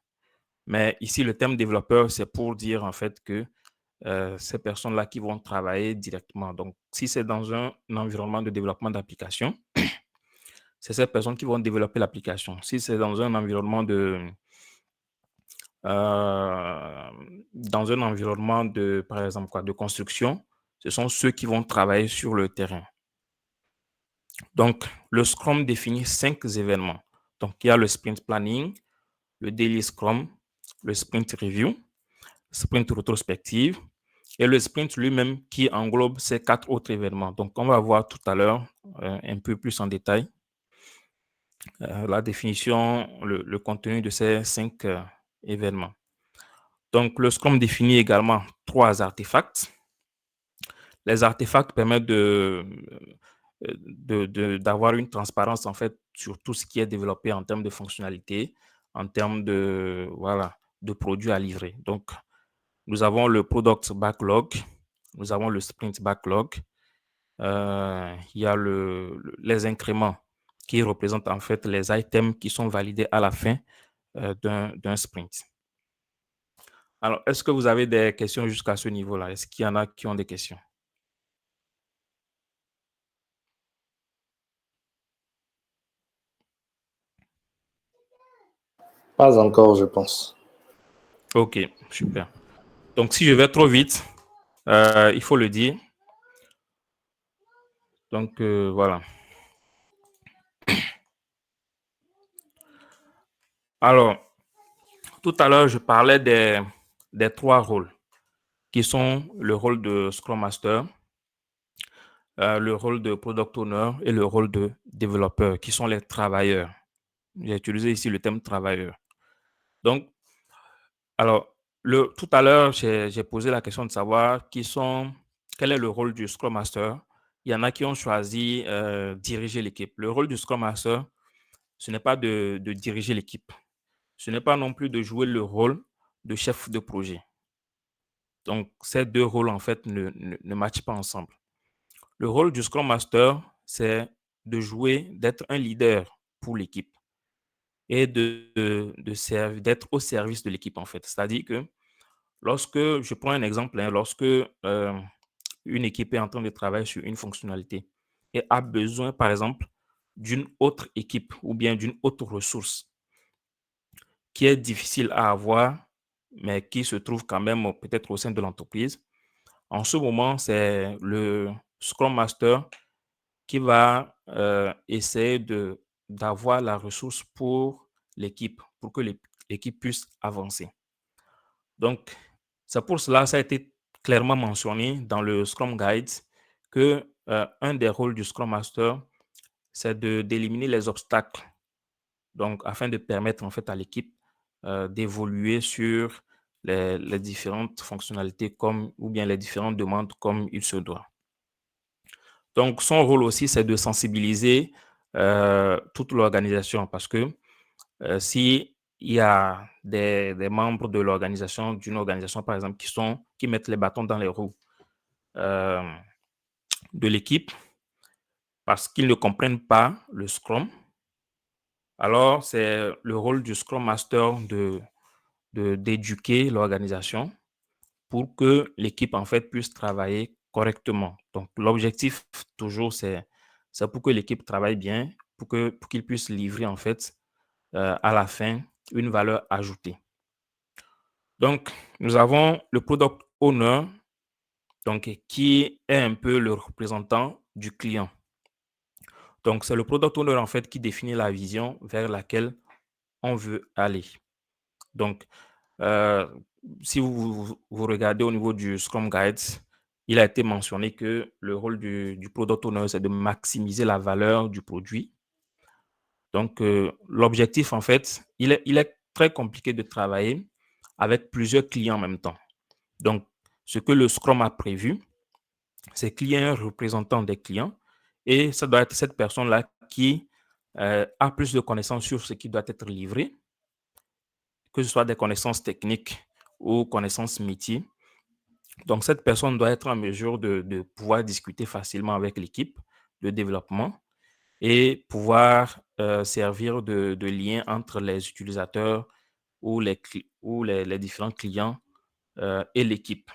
Speaker 3: Mais ici, le terme développeur, c'est pour dire en fait que ces personnes-là qui vont travailler directement. Donc, si c'est dans un environnement de développement d'application, c'est ces personnes qui vont développer l'application. Si c'est dans un environnement par exemple, de construction, ce sont ceux qui vont travailler sur le terrain. Donc, le Scrum définit 5 événements. Donc, il y a le sprint planning, le daily Scrum, le sprint review, sprint rétrospective et le sprint lui-même qui englobe ces 4 autres événements. Donc, on va voir tout à l'heure un peu plus en détail la définition, le contenu de ces 5 événements. Donc, le Scrum définit également 3 artefacts. Les artefacts permettent d'avoir une transparence en fait sur tout ce qui est développé en termes de fonctionnalités, en termes de produits à livrer. Donc, nous avons le product backlog, nous avons le sprint backlog, il y a les incréments qui représentent en fait les items qui sont validés à la fin d'un sprint. Alors, est-ce que vous avez des questions jusqu'à ce niveau-là? Est-ce qu'il y en a qui ont des questions?
Speaker 1: Pas encore, je pense.
Speaker 3: Ok, super. Donc, si je vais trop vite, il faut le dire. Donc, voilà. Alors, tout à l'heure, je parlais des 3 rôles qui sont le rôle de Scrum Master, le rôle de Product Owner et le rôle de développeur, qui sont les travailleurs. J'ai utilisé ici le terme travailleur. Donc, alors, tout à l'heure, j'ai posé la question de savoir quel est le rôle du Scrum Master. Il y en a qui ont choisi diriger l'équipe. Le rôle du Scrum Master, ce n'est pas de diriger l'équipe. Ce n'est pas non plus de jouer le rôle de chef de projet. Donc, ces 2 rôles, en fait, ne matchent pas ensemble. Le rôle du Scrum Master, c'est d'être un leader pour l'équipe et d'être au service de l'équipe, en fait. C'est-à-dire que lorsque, je prends un exemple, lorsque une équipe est en train de travailler sur une fonctionnalité et a besoin, par exemple, d'une autre équipe ou bien d'une autre ressource qui est difficile à avoir, mais qui se trouve quand même peut-être au sein de l'entreprise, en ce moment, c'est le Scrum Master qui va essayer d'avoir la ressource pour l'équipe, pour que l'équipe puisse avancer. Donc, c'est pour cela, ça a été clairement mentionné dans le Scrum Guide que un des rôles du Scrum Master, c'est d'éliminer les obstacles, donc afin de permettre en fait à l'équipe d'évoluer sur les différentes fonctionnalités ou bien les différentes demandes comme il se doit. Donc, son rôle aussi, c'est de sensibiliser toute l'organisation parce que si il y a des membres de l'organisation, d'une organisation par exemple, qui mettent les bâtons dans les roues de l'équipe parce qu'ils ne comprennent pas le Scrum, alors c'est le rôle du Scrum Master d'éduquer l'organisation pour que l'équipe en fait puisse travailler correctement. Donc, l'objectif, toujours, c'est pour que l'équipe travaille bien, pour qu'ils puissent livrer, en fait, à la fin, une valeur ajoutée. Donc, nous avons le Product Owner, donc, qui est un peu le représentant du client. Donc, c'est le Product Owner, en fait, qui définit la vision vers laquelle on veut aller. Donc, si vous regardez au niveau du Scrum Guide, il a été mentionné que le rôle du Product Owner, c'est de maximiser la valeur du produit. Donc, l'objectif, en fait, il est très compliqué de travailler avec plusieurs clients en même temps. Donc, ce que le Scrum a prévu, c'est qu'il y ait un représentant des clients et ça doit être cette personne-là qui a plus de connaissances sur ce qui doit être livré, que ce soit des connaissances techniques ou connaissances métiers. Donc, cette personne doit être en mesure de pouvoir discuter facilement avec l'équipe de développement et pouvoir servir de lien entre les utilisateurs ou les différents clients et l'équipe.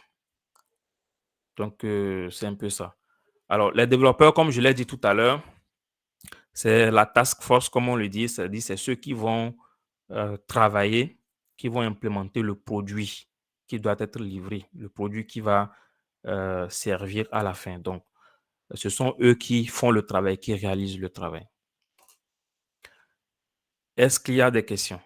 Speaker 3: Donc, c'est un peu ça. Alors, les développeurs, comme je l'ai dit tout à l'heure, c'est la task force, comme on le dit, c'est-à-dire c'est ceux qui vont travailler, qui vont implémenter le produit qui doit être livré, le produit qui va servir à la fin. Donc, ce sont eux qui font le travail, qui réalisent le travail. Est-ce qu'il y a des questions?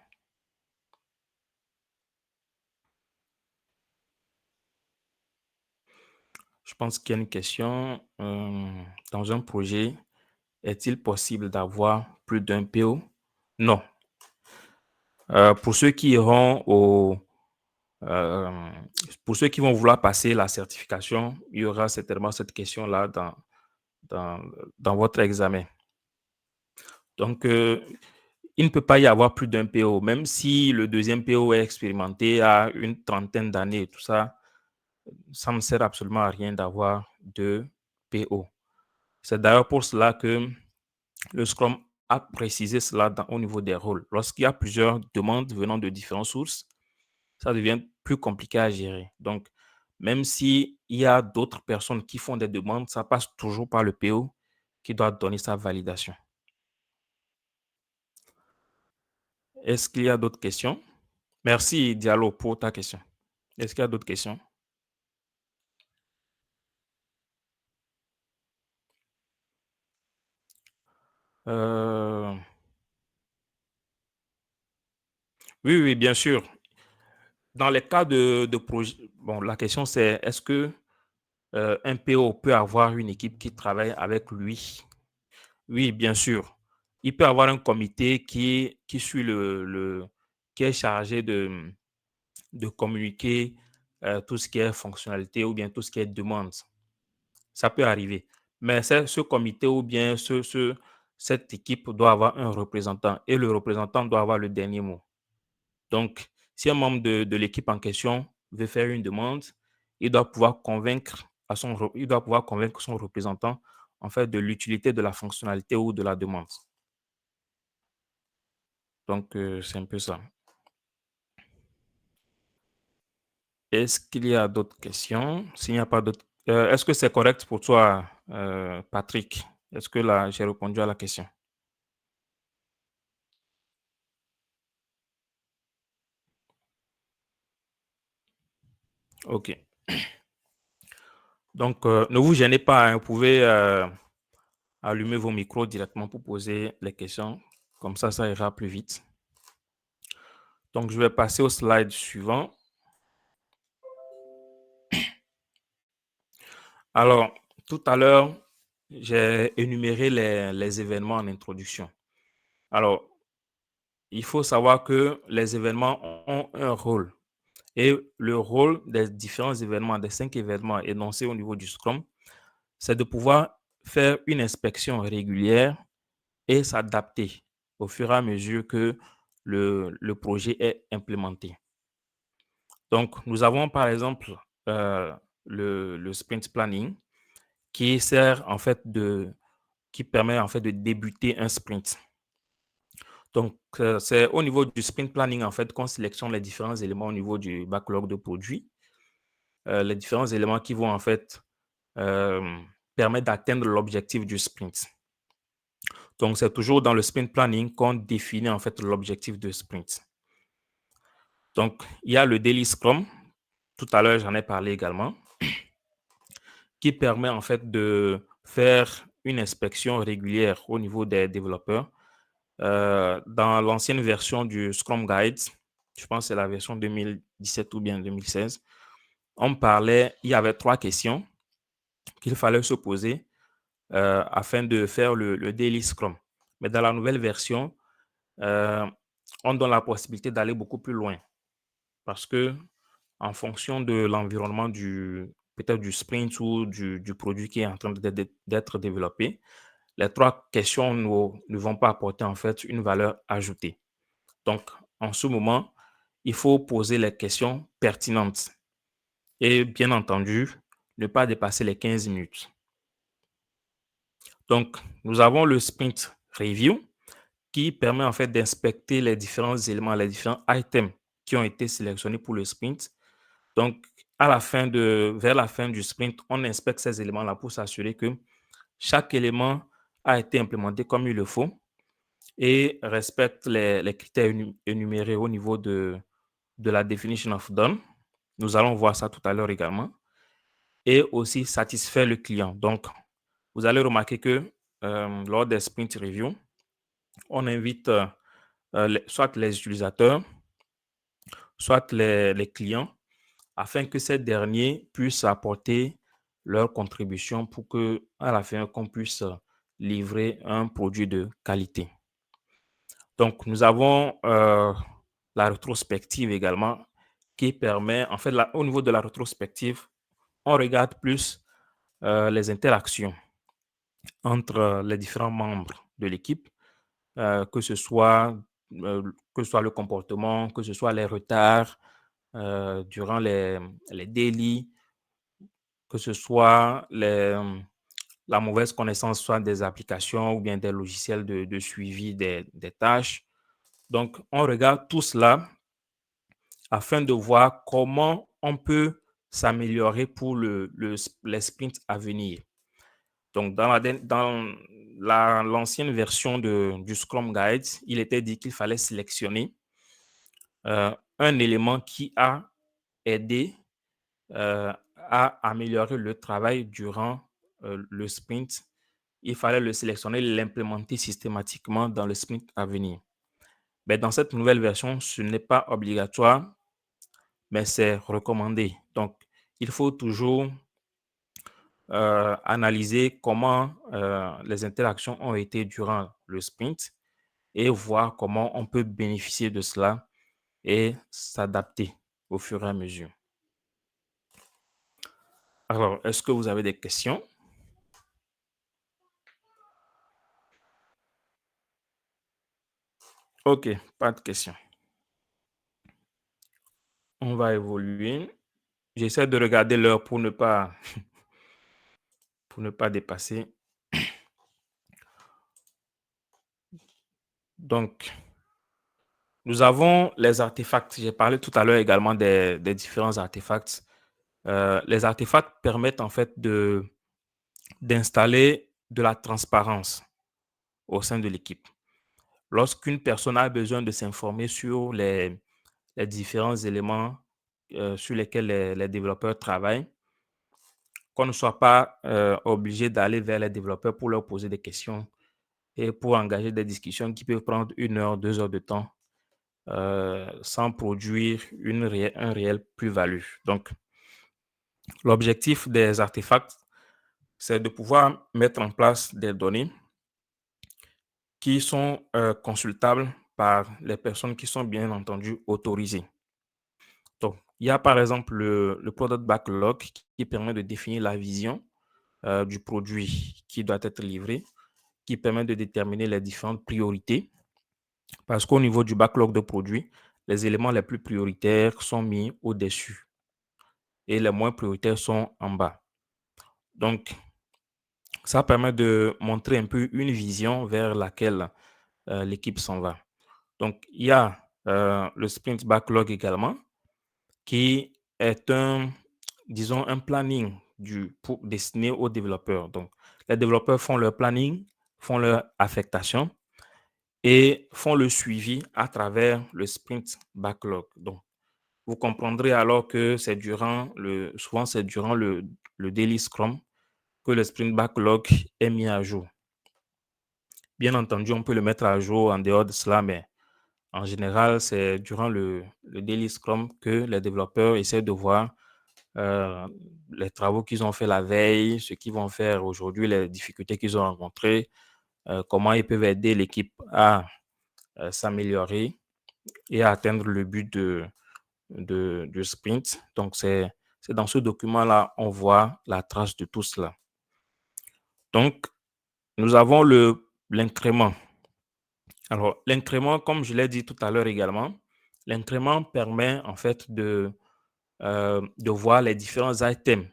Speaker 3: Je pense qu'il y a une question. Dans un projet, est-il possible d'avoir plus d'un PO? Non. Pour ceux qui iront pour ceux qui vont vouloir passer la certification, il y aura certainement cette question-là dans votre examen. Donc, il ne peut pas y avoir plus d'un PO, même si le deuxième PO est expérimenté à une trentaine d'années et tout ça, ça ne sert absolument à rien d'avoir deux PO. C'est d'ailleurs pour cela que le Scrum a précisé cela au niveau des rôles. Lorsqu'il y a plusieurs demandes venant de différentes sources, ça devient plus compliqué à gérer. Donc, même s'il y a d'autres personnes qui font des demandes, ça passe toujours par le PO qui doit donner sa validation. Est-ce qu'il y a d'autres questions? Merci, Diallo, pour ta question. Est-ce qu'il y a d'autres questions? Oui, bien sûr. Dans les cas de projet, bon, la question c'est est-ce que un PO peut avoir une équipe qui travaille avec lui? Oui, bien sûr. Il peut avoir un comité qui suit qui est chargé de communiquer tout ce qui est fonctionnalité ou bien tout ce qui est demande. Ça peut arriver. Mais ce comité ou bien cette équipe doit avoir un représentant et le représentant doit avoir le dernier mot. Donc, si un membre de l'équipe en question veut faire une demande, il doit pouvoir convaincre son représentant en fait de l'utilité de la fonctionnalité ou de la demande. Donc, c'est un peu ça. Est-ce qu'il y a d'autres questions? S'il n'y a pas d'autres, est-ce que c'est correct pour toi, Patrick? Est-ce que là, j'ai répondu à la question? OK. Donc, ne vous gênez pas, hein, vous pouvez allumer vos micros directement pour poser les questions. Comme ça ira plus vite. Donc, je vais passer au slide suivant. Alors, tout à l'heure, j'ai énuméré les événements en introduction. Alors, il faut savoir que les événements ont un rôle. Et le rôle des différents événements, des 5 événements énoncés au niveau du Scrum, c'est de pouvoir faire une inspection régulière et s'adapter au fur et à mesure que le projet est implémenté. Donc, nous avons par exemple le sprint planning qui sert en fait qui permet en fait de débuter un sprint. Donc, c'est au niveau du sprint planning en fait qu'on sélectionne les différents éléments au niveau du backlog de produits, les différents éléments qui vont en fait permet d'atteindre l'objectif du sprint. Donc, c'est toujours dans le sprint planning qu'on définit en fait l'objectif de sprint. Donc, il y a le Daily Scrum. Tout à l'heure, j'en ai parlé également, qui permet en fait de faire une inspection régulière au niveau des développeurs. Dans l'ancienne version du Scrum Guide, je pense que c'est la version 2017 ou bien 2016, il y avait 3 questions qu'il fallait se poser afin de faire le Daily Scrum. Mais dans la nouvelle version, on donne la possibilité d'aller beaucoup plus loin parce que en fonction de l'environnement peut-être du sprint ou du produit qui est en train d'être développé, les 3 questions ne vont pas apporter en fait une valeur ajoutée. Donc, en ce moment, il faut poser les questions pertinentes et bien entendu, ne pas dépasser les 15 minutes. Donc, nous avons le sprint review qui permet en fait d'inspecter les différents éléments, les différents items qui ont été sélectionnés pour le sprint. Donc, vers la fin du sprint, on inspecte ces éléments-là pour s'assurer que chaque élément a été implémenté comme il le faut et respecte les critères énumérés au niveau de la definition of done. Nous allons voir ça tout à l'heure également. Et aussi satisfaire le client. Donc, vous allez remarquer que lors des sprint review, on invite soit les utilisateurs, soit les clients, afin que ces derniers puissent apporter leur contribution pour que, à la fin, qu'on puisse livrer un produit de qualité. Donc, nous avons la rétrospective également qui permet, en fait, au niveau de la rétrospective, on regarde plus les interactions entre les différents membres de l'équipe, que ce soit le comportement, que ce soit les retards durant les daily, que ce soit la mauvaise connaissance soit des applications ou bien des logiciels de suivi des tâches. Donc, on regarde tout cela afin de voir comment on peut s'améliorer pour les sprints à venir. Donc, dans l'ancienne version du Scrum Guide, il était dit qu'il fallait sélectionner un élément qui a aidé à améliorer le travail durant le sprint. Il fallait le sélectionner, l'implémenter systématiquement dans le sprint à venir. Mais dans cette nouvelle version, ce n'est pas obligatoire, mais c'est recommandé. Donc, il faut toujours analyser comment les interactions ont été durant le sprint et voir comment on peut bénéficier de cela et s'adapter au fur et à mesure. Alors, est-ce que vous avez des questions? Ok, pas de questions. On va évoluer. J'essaie de regarder l'heure pour ne pas dépasser. Donc, nous avons les artefacts. J'ai parlé tout à l'heure également des différents artefacts. Les artefacts permettent en fait d'installer de la transparence au sein de l'équipe. Lorsqu'une personne a besoin de s'informer sur les différents éléments sur lesquels les développeurs travaillent, qu'on ne soit pas obligé d'aller vers les développeurs pour leur poser des questions et pour engager des discussions qui peuvent prendre 1 heure, 2 heures de temps sans produire un réel plus-value. Donc, l'objectif des artefacts, c'est de pouvoir mettre en place des données qui sont consultables par les personnes qui sont bien entendu autorisées. Donc, il y a par exemple le Product Backlog qui permet de définir la vision du produit qui doit être livré, qui permet de déterminer les différentes priorités. Parce qu'au niveau du backlog de produits, les éléments les plus prioritaires sont mis au-dessus et les moins prioritaires sont en bas. Donc, ça permet de montrer un peu une vision vers laquelle l'équipe s'en va. Donc, il y a le sprint backlog également, qui est un planning destiné aux développeurs. Donc, les développeurs font leur planning, font leur affectation et font le suivi à travers le sprint backlog. Donc, vous comprendrez alors que souvent c'est durant le daily scrum que le sprint backlog est mis à jour. Bien entendu, on peut le mettre à jour en dehors de cela, mais en général, c'est durant le daily scrum que les développeurs essaient de voir les travaux qu'ils ont fait la veille, ce qu'ils vont faire aujourd'hui, les difficultés qu'ils ont rencontrées, comment ils peuvent aider l'équipe à s'améliorer et à atteindre le but du sprint. Donc, c'est dans ce document-là, on voit la trace de tout cela. Donc, nous avons l'incrément. Alors, l'incrément, comme je l'ai dit tout à l'heure également, l'incrément permet en fait de voir les différents items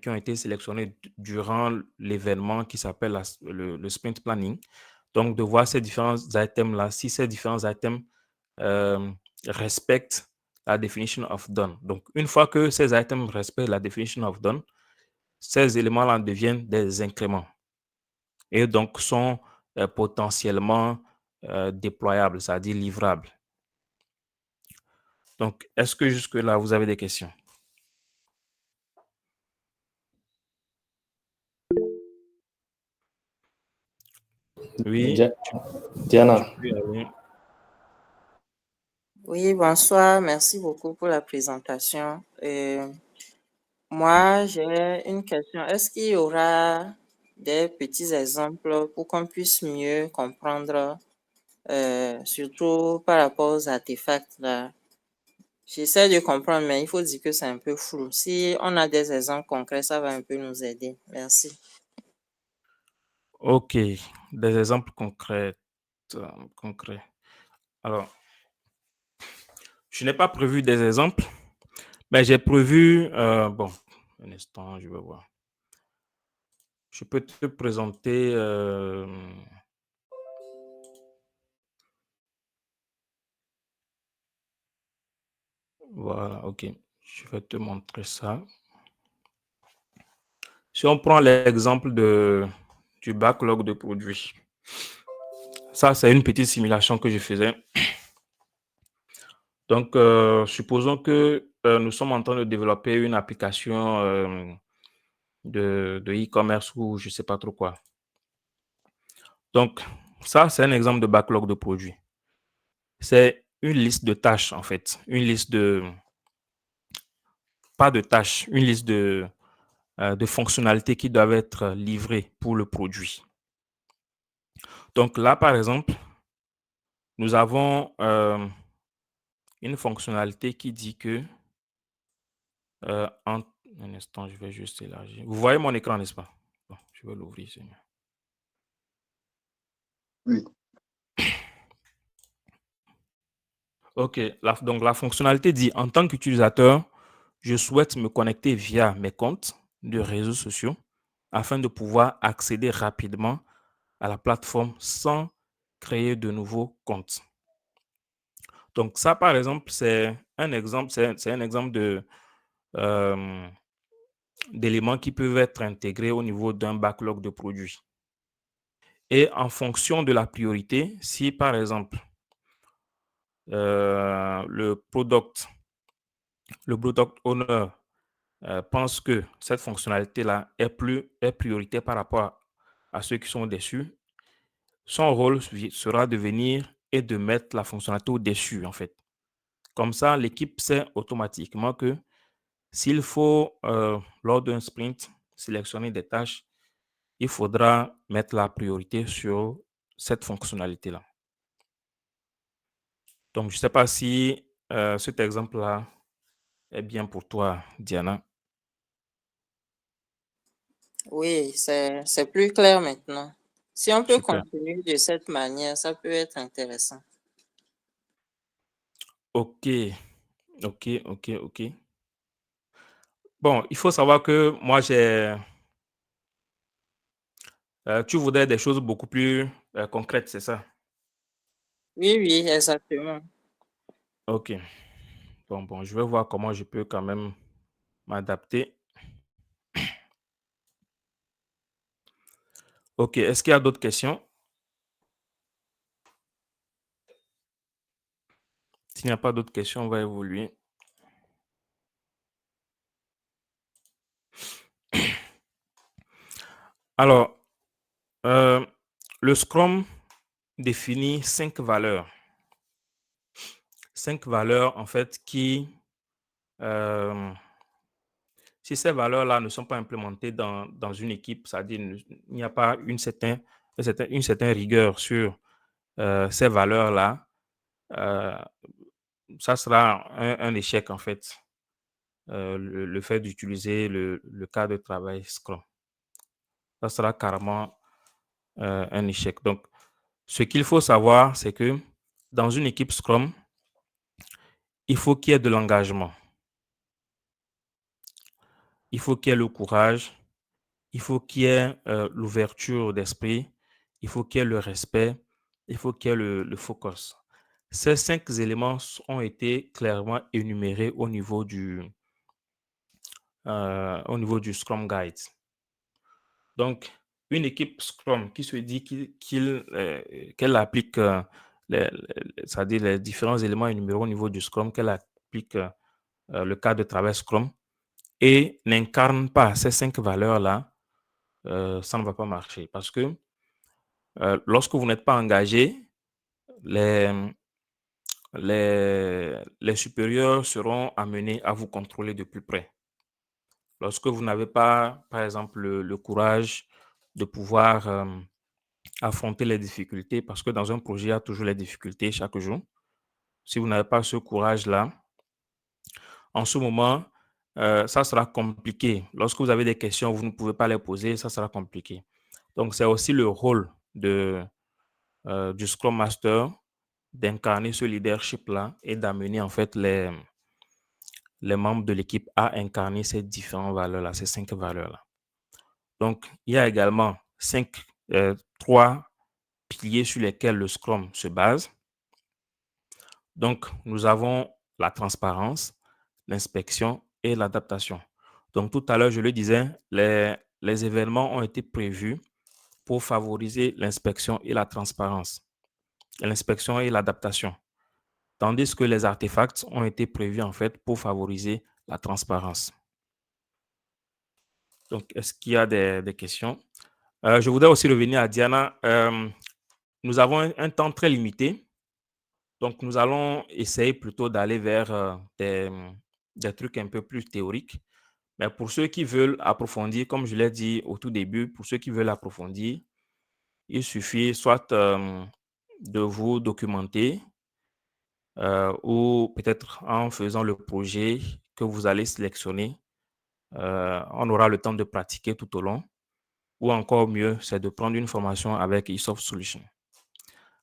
Speaker 3: qui ont été sélectionnés durant l'événement qui s'appelle le sprint planning. Donc, de voir ces différents items-là, si ces différents items respectent la definition of done. Donc, une fois que ces items respectent la definition of done, ces éléments-là deviennent des incréments et donc sont potentiellement déployables, c'est-à-dire livrables. Donc, est-ce que jusque-là, vous avez des questions? Oui,
Speaker 1: Diana.
Speaker 6: Oui, bonsoir. Merci beaucoup pour la présentation. Moi, j'ai une question. Est-ce qu'il y aura des petits exemples pour qu'on puisse mieux comprendre, surtout par rapport aux artefacts là? J'essaie de comprendre, mais il faut dire que c'est un peu flou. Si on a des exemples concrets, ça va un peu nous aider. Merci.
Speaker 3: OK, des exemples concrets. Alors, je n'ai pas prévu des exemples, mais j'ai prévu, bon, un instant, je vais voir. Je peux te présenter, voilà, OK, je vais te montrer ça. Si on prend l'exemple du backlog de produits, ça, c'est une petite simulation que je faisais. Donc, supposons que nous sommes en train de développer une application de e-commerce ou je ne sais pas trop quoi. Donc, ça, c'est un exemple de backlog de produits. C'est une liste de tâches, en fait. Pas de tâches, une liste de fonctionnalités qui doivent être livrées pour le produit. Donc là, par exemple, nous avons une fonctionnalité qui dit que un instant, je vais juste élargir. Vous voyez mon écran, n'est-ce pas? Bon, je vais l'ouvrir, c'est mieux.
Speaker 1: Oui.
Speaker 3: OK. Donc, la fonctionnalité dit, en tant qu'utilisateur, je souhaite me connecter via mes comptes de réseaux sociaux afin de pouvoir accéder rapidement à la plateforme sans créer de nouveaux comptes. Donc, ça, par exemple, c'est un exemple d'éléments qui peuvent être intégrés au niveau d'un backlog de produits. Et en fonction de la priorité, si par exemple, le product owner pense que cette fonctionnalité-là est prioritaire par rapport à ceux qui sont dessus, son rôle sera de venir et de mettre la fonctionnalité au-dessus, en fait. Comme ça, l'équipe sait automatiquement que s'il faut, lors d'un sprint, sélectionner des tâches, il faudra mettre la priorité sur cette fonctionnalité-là. Donc, je ne sais pas si cet exemple-là est bien pour toi, Diana.
Speaker 6: Oui, c'est plus clair maintenant. Si on peut
Speaker 3: Super.
Speaker 6: continuer de cette manière, ça peut être intéressant.
Speaker 3: OK. Bon, il faut savoir que moi, tu voudrais des choses beaucoup plus concrètes, c'est ça?
Speaker 6: Oui, oui, exactement.
Speaker 3: OK. Bon, je vais voir comment je peux quand même m'adapter. OK, est-ce qu'il y a d'autres questions? S'il n'y a pas d'autres questions, on va évoluer. Alors, le Scrum définit 5 valeurs. 5 valeurs, en fait, qui, si ces valeurs-là ne sont pas implémentées dans une équipe, c'est-à-dire il n'y a pas une certaine rigueur sur ces valeurs-là, ça sera un échec, en fait, le fait d'utiliser le cas de travail Scrum. Ça sera carrément un échec. Donc, ce qu'il faut savoir, c'est que dans une équipe Scrum, il faut qu'il y ait de l'engagement. Il faut qu'il y ait le courage. Il faut qu'il y ait l'ouverture d'esprit. Il faut qu'il y ait le respect. Il faut qu'il y ait le focus. Ces 5 éléments ont été clairement énumérés au niveau du Scrum Guide. Donc, une équipe Scrum qui se dit qu'elle applique c'est-à-dire les différents éléments énumérés au niveau du Scrum, qu'elle applique le cadre de travail Scrum et n'incarne pas ces 5 valeurs-là, ça ne va pas marcher. Parce que lorsque vous n'êtes pas engagé, les supérieurs seront amenés à vous contrôler de plus près. Lorsque vous n'avez pas, par exemple, le courage de pouvoir affronter les difficultés, parce que dans un projet, il y a toujours les difficultés chaque jour. Si vous n'avez pas ce courage-là, en ce moment, ça sera compliqué. Lorsque vous avez des questions, vous ne pouvez pas les poser, ça sera compliqué. Donc, c'est aussi le rôle du Scrum Master d'incarner ce leadership-là et d'amener en fait les membres de l'équipe à incarner ces différentes valeurs-là, ces 5 valeurs-là. Donc, il y a également 3 piliers sur lesquels le Scrum se base. Donc, nous avons la transparence, l'inspection et l'adaptation. Donc, tout à l'heure, je le disais, les événements ont été prévus pour favoriser l'inspection et la transparence, l'inspection et l'adaptation. Tandis que les artefacts ont été prévus en fait pour favoriser la transparence. Donc, est-ce qu'il y a des questions? Je voudrais aussi revenir à Diana. Nous avons un temps très limité. Donc, nous allons essayer plutôt d'aller vers des trucs un peu plus théoriques. Mais pour ceux qui veulent approfondir, comme je l'ai dit au tout début, pour ceux qui veulent approfondir, il suffit soit de vous documenter ou peut-être en faisant le projet que vous allez sélectionner, on aura le temps de pratiquer tout au long. Ou encore mieux, c'est de prendre une formation avec eSoft Solutions.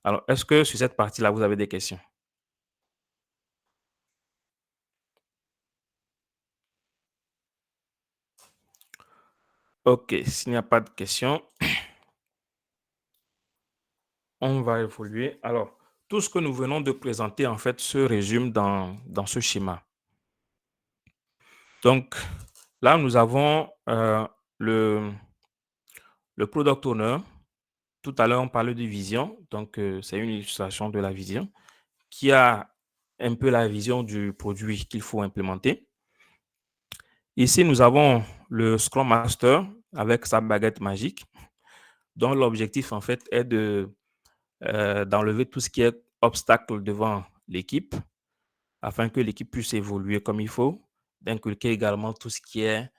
Speaker 3: Alors, est-ce que sur cette partie-là, vous avez des questions? OK, s'il n'y a pas de questions, on va évoluer. Alors, tout ce que nous venons de présenter, en fait, se résume dans ce schéma. Donc, là, nous avons le Product Owner. Tout à l'heure, on parlait de vision. Donc, c'est une illustration de la vision qui a un peu la vision du produit qu'il faut implémenter. Ici, nous avons le Scrum Master avec sa baguette magique, dont l'objectif, en fait, est d'enlever tout ce qui est obstacle devant l'équipe, afin que l'équipe puisse évoluer comme il faut, d'inculquer également tout ce qui est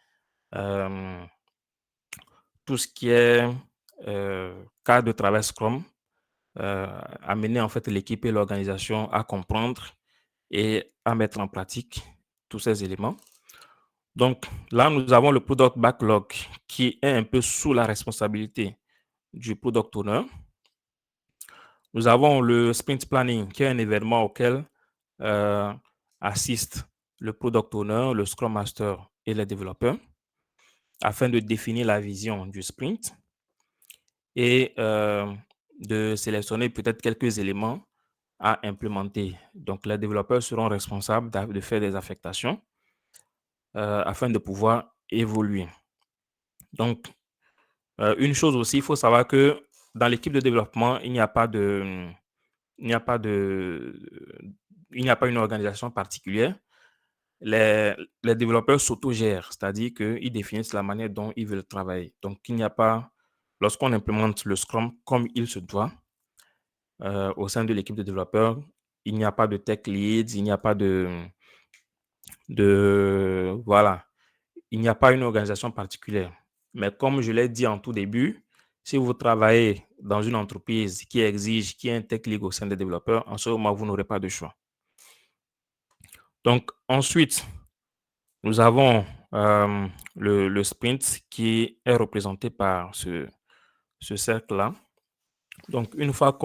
Speaker 3: cas de travail Scrum, amener en fait l'équipe et l'organisation à comprendre et à mettre en pratique tous ces éléments. Donc là, nous avons le Product Backlog qui est un peu sous la responsabilité du Product Owner. Nous avons le Sprint Planning qui est un événement auquel assistent le Product Owner, le Scrum Master et les développeurs afin de définir la vision du sprint et de sélectionner peut-être quelques éléments à implémenter. Donc, les développeurs seront responsables de faire des affectations. afin de pouvoir évoluer. Donc, une chose aussi, il faut savoir que dans l'équipe de développement, il n'y a pas une organisation particulière. Les développeurs s'autogèrent, c'est-à-dire qu'ils définissent la manière dont ils veulent travailler. Donc, il n'y a pas, lorsqu'on implémente le Scrum comme il se doit, au sein de l'équipe de développeurs, il n'y a pas de tech leads, il n'y a pas voilà, il n'y a pas une organisation particulière. Mais comme je l'ai dit en tout début, si vous travaillez dans une entreprise qui exige qu'il y ait un tech lead au sein des développeurs, en ce moment, vous n'aurez pas de choix. Donc, ensuite, nous avons le sprint qui est représenté par ce cercle-là. Donc, une fois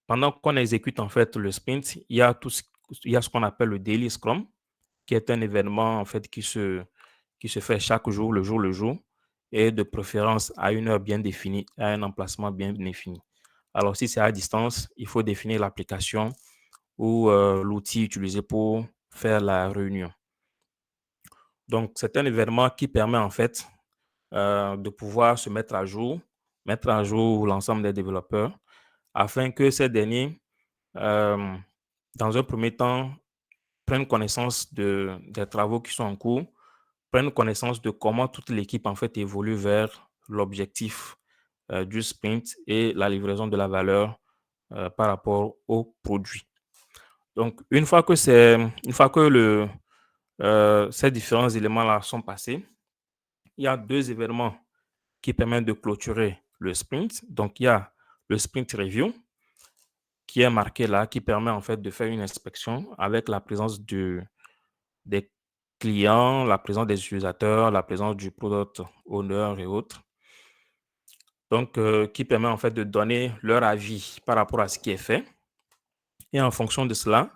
Speaker 3: pendant qu'on exécute en fait le sprint, il y a ce qu'on appelle le daily scrum, qui est un événement en fait qui se fait chaque jour, le jour, et de préférence à une heure bien définie, à un emplacement bien défini. Alors, si c'est à distance, il faut définir l'application ou l'outil utilisé pour faire la réunion. Donc, c'est un événement qui permet en fait de pouvoir se mettre à jour l'ensemble des développeurs afin que ces derniers, dans un premier temps, prennent connaissance des travaux qui sont en cours, prennent connaissance de comment toute l'équipe en fait évolue vers l'objectif du sprint et la livraison de la valeur par rapport au produit. Donc, une fois que ces différents éléments-là sont passés, il y a 2 événements qui permettent de clôturer le sprint. Donc, il y a le sprint review qui est marqué là, qui permet en fait de faire une inspection avec la présence des clients, la présence des utilisateurs, la présence du product owner et autres. Donc, qui permet en fait de donner leur avis par rapport à ce qui est fait. Et en fonction de cela,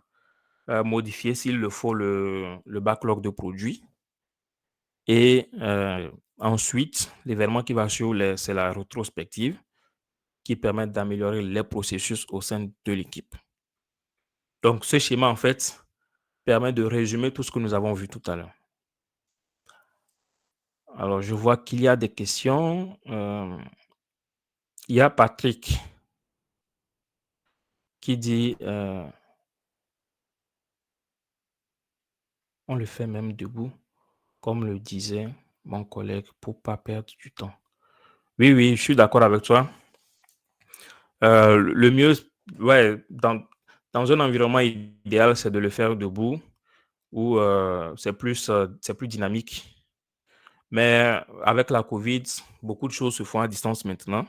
Speaker 3: modifier s'il le faut le backlog de produits. Et ensuite, l'événement qui va suivre, c'est la rétrospective qui permet d'améliorer les processus au sein de l'équipe. Donc, ce schéma, en fait, permet de résumer tout ce que nous avons vu tout à l'heure. Alors, je vois qu'il y a des questions. Il y a Patrick qui dit on le fait même debout, comme le disait mon collègue, pour ne pas perdre du temps. Oui, je suis d'accord avec toi. Le mieux, ouais, dans un environnement idéal, c'est de le faire debout où c'est plus dynamique. Mais avec la COVID, beaucoup de choses se font à distance maintenant.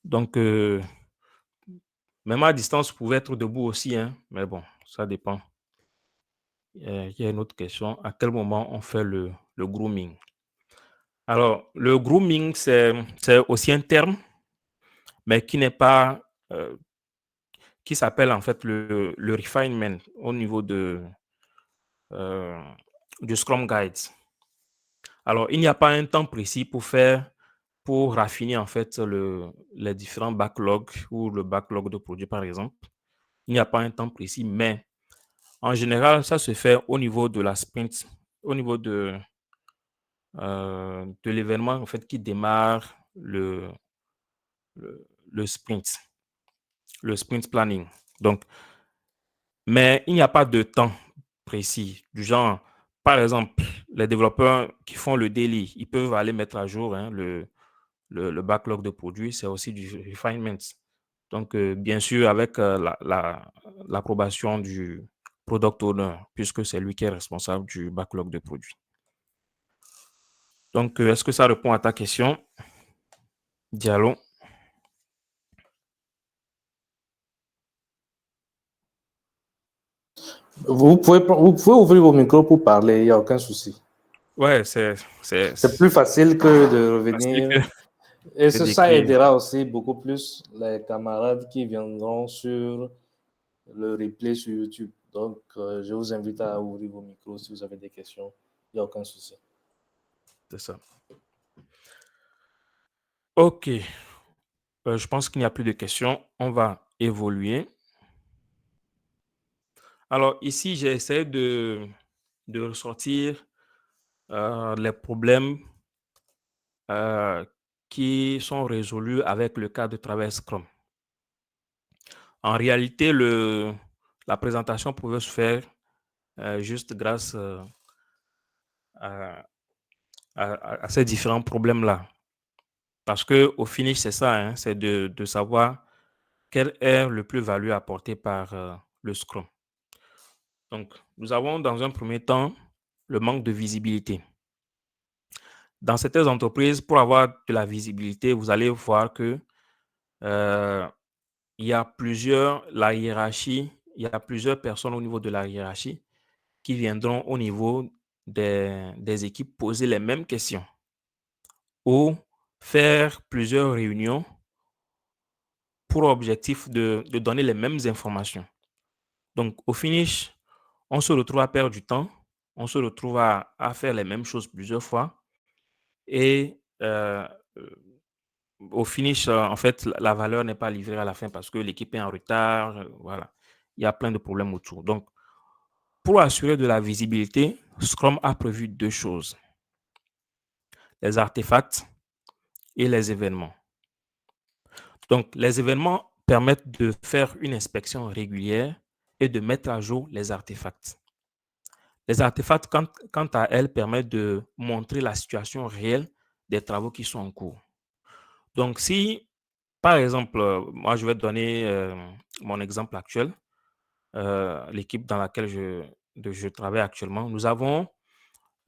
Speaker 3: Donc, même à distance, vous pouvez être debout aussi, hein, mais bon, ça dépend. Il y a une autre question. À quel moment on fait le grooming? Alors, le grooming, c'est aussi un terme, mais qui n'est pas, qui s'appelle en fait le refinement au niveau du Scrum Guide. Alors, il n'y a pas un temps précis pour raffiner en fait les différents backlogs ou le backlog de produits, par exemple. Il n'y a pas un temps précis, mais en général, ça se fait au niveau de la sprint, au niveau de l'événement en fait qui démarre le sprint, le sprint planning. Donc, mais il n'y a pas de temps précis, du genre, par exemple, les développeurs qui font le daily, ils peuvent aller mettre à jour le backlog de produits, c'est aussi du refinement. Donc, bien sûr, avec l'approbation du product owner, puisque c'est lui qui est responsable du backlog de produits. Donc, est-ce que ça répond à ta question, Diallo?
Speaker 1: Vous pouvez ouvrir vos micros pour parler, il n'y a aucun souci.
Speaker 3: Ouais,
Speaker 1: c'est plus facile que de revenir. Et ça aidera aussi beaucoup plus les camarades qui viendront sur le replay sur YouTube. Donc, je vous invite à ouvrir vos micros si vous avez des questions. Il n'y a aucun souci.
Speaker 3: C'est ça. OK. Je pense qu'il n'y a plus de questions. On va évoluer. Alors, ici, j'ai essayé de de ressortir les problèmes qui sont résolus avec le cadre de travail Scrum. En réalité, la présentation pouvait se faire juste grâce à, à ces différents problèmes-là. Parce qu'au finish, c'est ça, hein, c'est de savoir quel est le plus-value apporté par le Scrum. Donc, nous avons dans un premier temps le manque de visibilité. Dans certaines entreprises, pour avoir de la visibilité, vous allez voir que il y a plusieurs personnes au niveau de la hiérarchie qui viendront au niveau des équipes poser les mêmes questions ou faire plusieurs réunions pour objectif de donner les mêmes informations. Donc, au finish, on se retrouve à perdre du temps, on se retrouve à faire les mêmes choses plusieurs fois et au finish, en fait, la valeur n'est pas livrée à la fin parce que l'équipe est en retard. Voilà, il y a plein de problèmes autour. Donc, pour assurer de la visibilité, Scrum a prévu 2 choses, les artefacts et les événements. Donc, les événements permettent de faire une inspection régulière et de mettre à jour les artefacts. Les artefacts, quant à elles, permettent de montrer la situation réelle des travaux qui sont en cours. Donc, si, par exemple, moi, je vais te donner mon exemple actuel, l'équipe dans laquelle je travaille actuellement, nous avons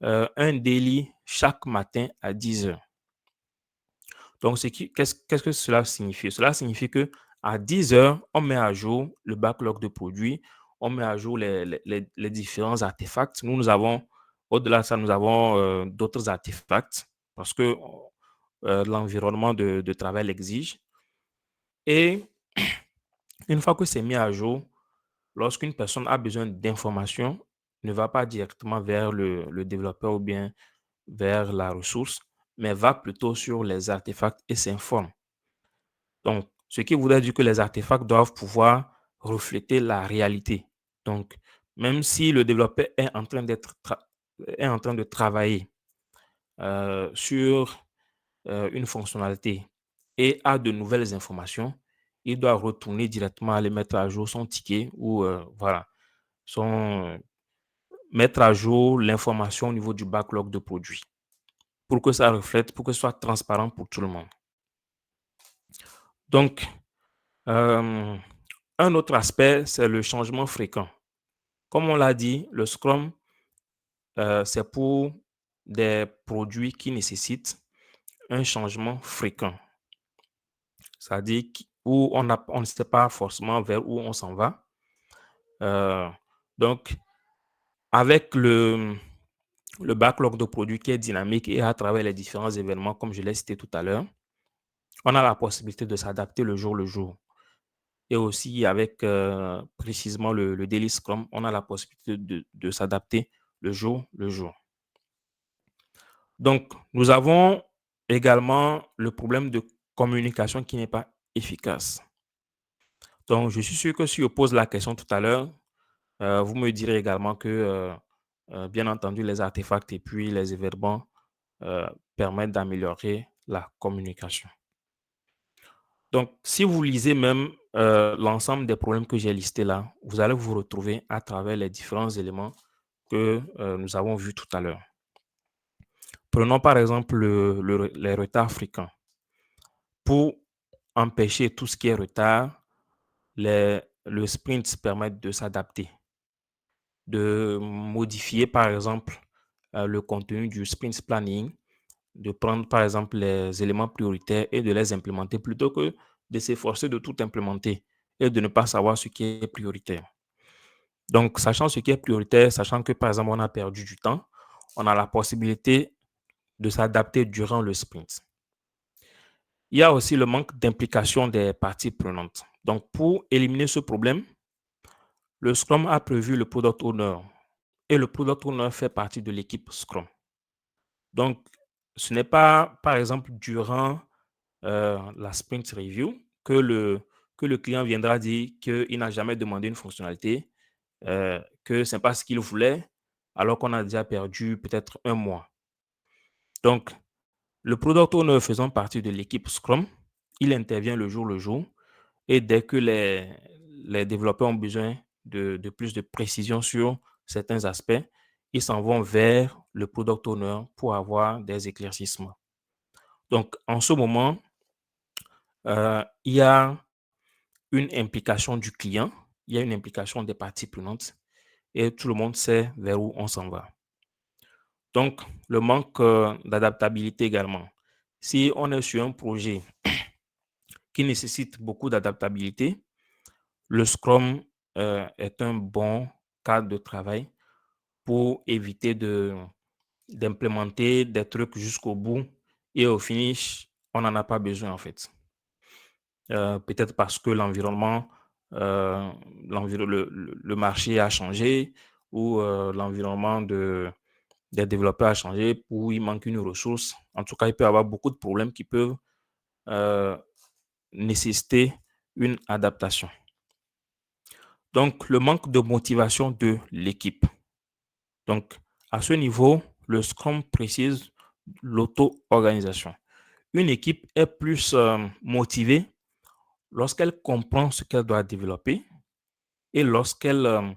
Speaker 3: un daily chaque matin à 10 heures. Donc, qu'est-ce que cela signifie? Cela signifie qu'à 10 heures, on met à jour le backlog de produits, on met à jour les différents artefacts. Nous avons, au-delà de ça, nous avons d'autres artefacts parce que l'environnement de travail l'exige. Et une fois que c'est mis à jour, lorsqu'une personne a besoin d'informations, ne va pas directement vers le développeur ou bien vers la ressource, mais va plutôt sur les artefacts et s'informe. Donc, ce qui voudrait dire que les artefacts doivent pouvoir refléter la réalité. Donc, même si le développeur est en train de travailler sur une fonctionnalité et a de nouvelles informations, il doit retourner directement aller mettre à jour son ticket ou voilà, mettre à jour l'information au niveau du backlog de produits pour que ça reflète, pour que ce soit transparent pour tout le monde. Donc, un autre aspect, c'est le changement fréquent. Comme on l'a dit, le Scrum, c'est pour des produits qui nécessitent un changement fréquent. C'est-à-dire où on ne sait pas forcément vers où on s'en va. Donc, avec le backlog de produits qui est dynamique et à travers les différents événements, comme je l'ai cité tout à l'heure, on a la possibilité de s'adapter le jour le jour. Et aussi avec précisément le Daily Scrum, on a la possibilité de s'adapter le jour le jour. Donc, nous avons également le problème de communication qui n'est pas efficace. Donc, je suis sûr que si je pose la question tout à l'heure, vous me direz également que, bien entendu, les artefacts et puis les événements permettent d'améliorer la communication. Donc, si vous lisez même l'ensemble des problèmes que j'ai listés là, vous allez vous retrouver à travers les différents éléments que nous avons vus tout à l'heure. Prenons par exemple les retards fréquents. Pour empêcher tout ce qui est retard, le sprint permet de s'adapter, de modifier par exemple le contenu du sprint planning, de prendre par exemple les éléments prioritaires et de les implémenter plutôt que de s'efforcer de tout implémenter et de ne pas savoir ce qui est prioritaire. Donc, sachant ce qui est prioritaire, sachant que par exemple on a perdu du temps, on a la possibilité de s'adapter durant le sprint. Il y a aussi le manque d'implication des parties prenantes. Donc, pour éliminer ce problème, le Scrum a prévu le Product Owner et le Product Owner fait partie de l'équipe Scrum. Donc, ce n'est pas, par exemple, durant la sprint review que le client viendra dire qu'il n'a jamais demandé une fonctionnalité, que ce n'est pas ce qu'il voulait alors qu'on a déjà perdu peut-être un mois. Donc, le Product Owner faisant partie de l'équipe Scrum, il intervient le jour et dès que les développeurs ont besoin de plus de précision sur certains aspects, ils s'en vont vers le Product Owner pour avoir des éclaircissements. Donc, en ce moment, il y a une implication du client, il y a une implication des parties prenantes et tout le monde sait vers où on s'en va. Donc, le manque d'adaptabilité également. Si on est sur un projet qui nécessite beaucoup d'adaptabilité, le Scrum est un bon cadre de travail pour éviter d'implémenter des trucs jusqu'au bout et au finish, on n'en a pas besoin en fait. Peut-être parce que l'environnement, le marché a changé ou l'environnement des développeurs a changé ou il manque une ressource. En tout cas, il peut y avoir beaucoup de problèmes qui peuvent nécessiter une adaptation. Donc, le manque de motivation de l'équipe. Donc, à ce niveau, le Scrum précise l'auto-organisation. Une équipe est plus motivée lorsqu'elle comprend ce qu'elle doit développer et lorsqu'elle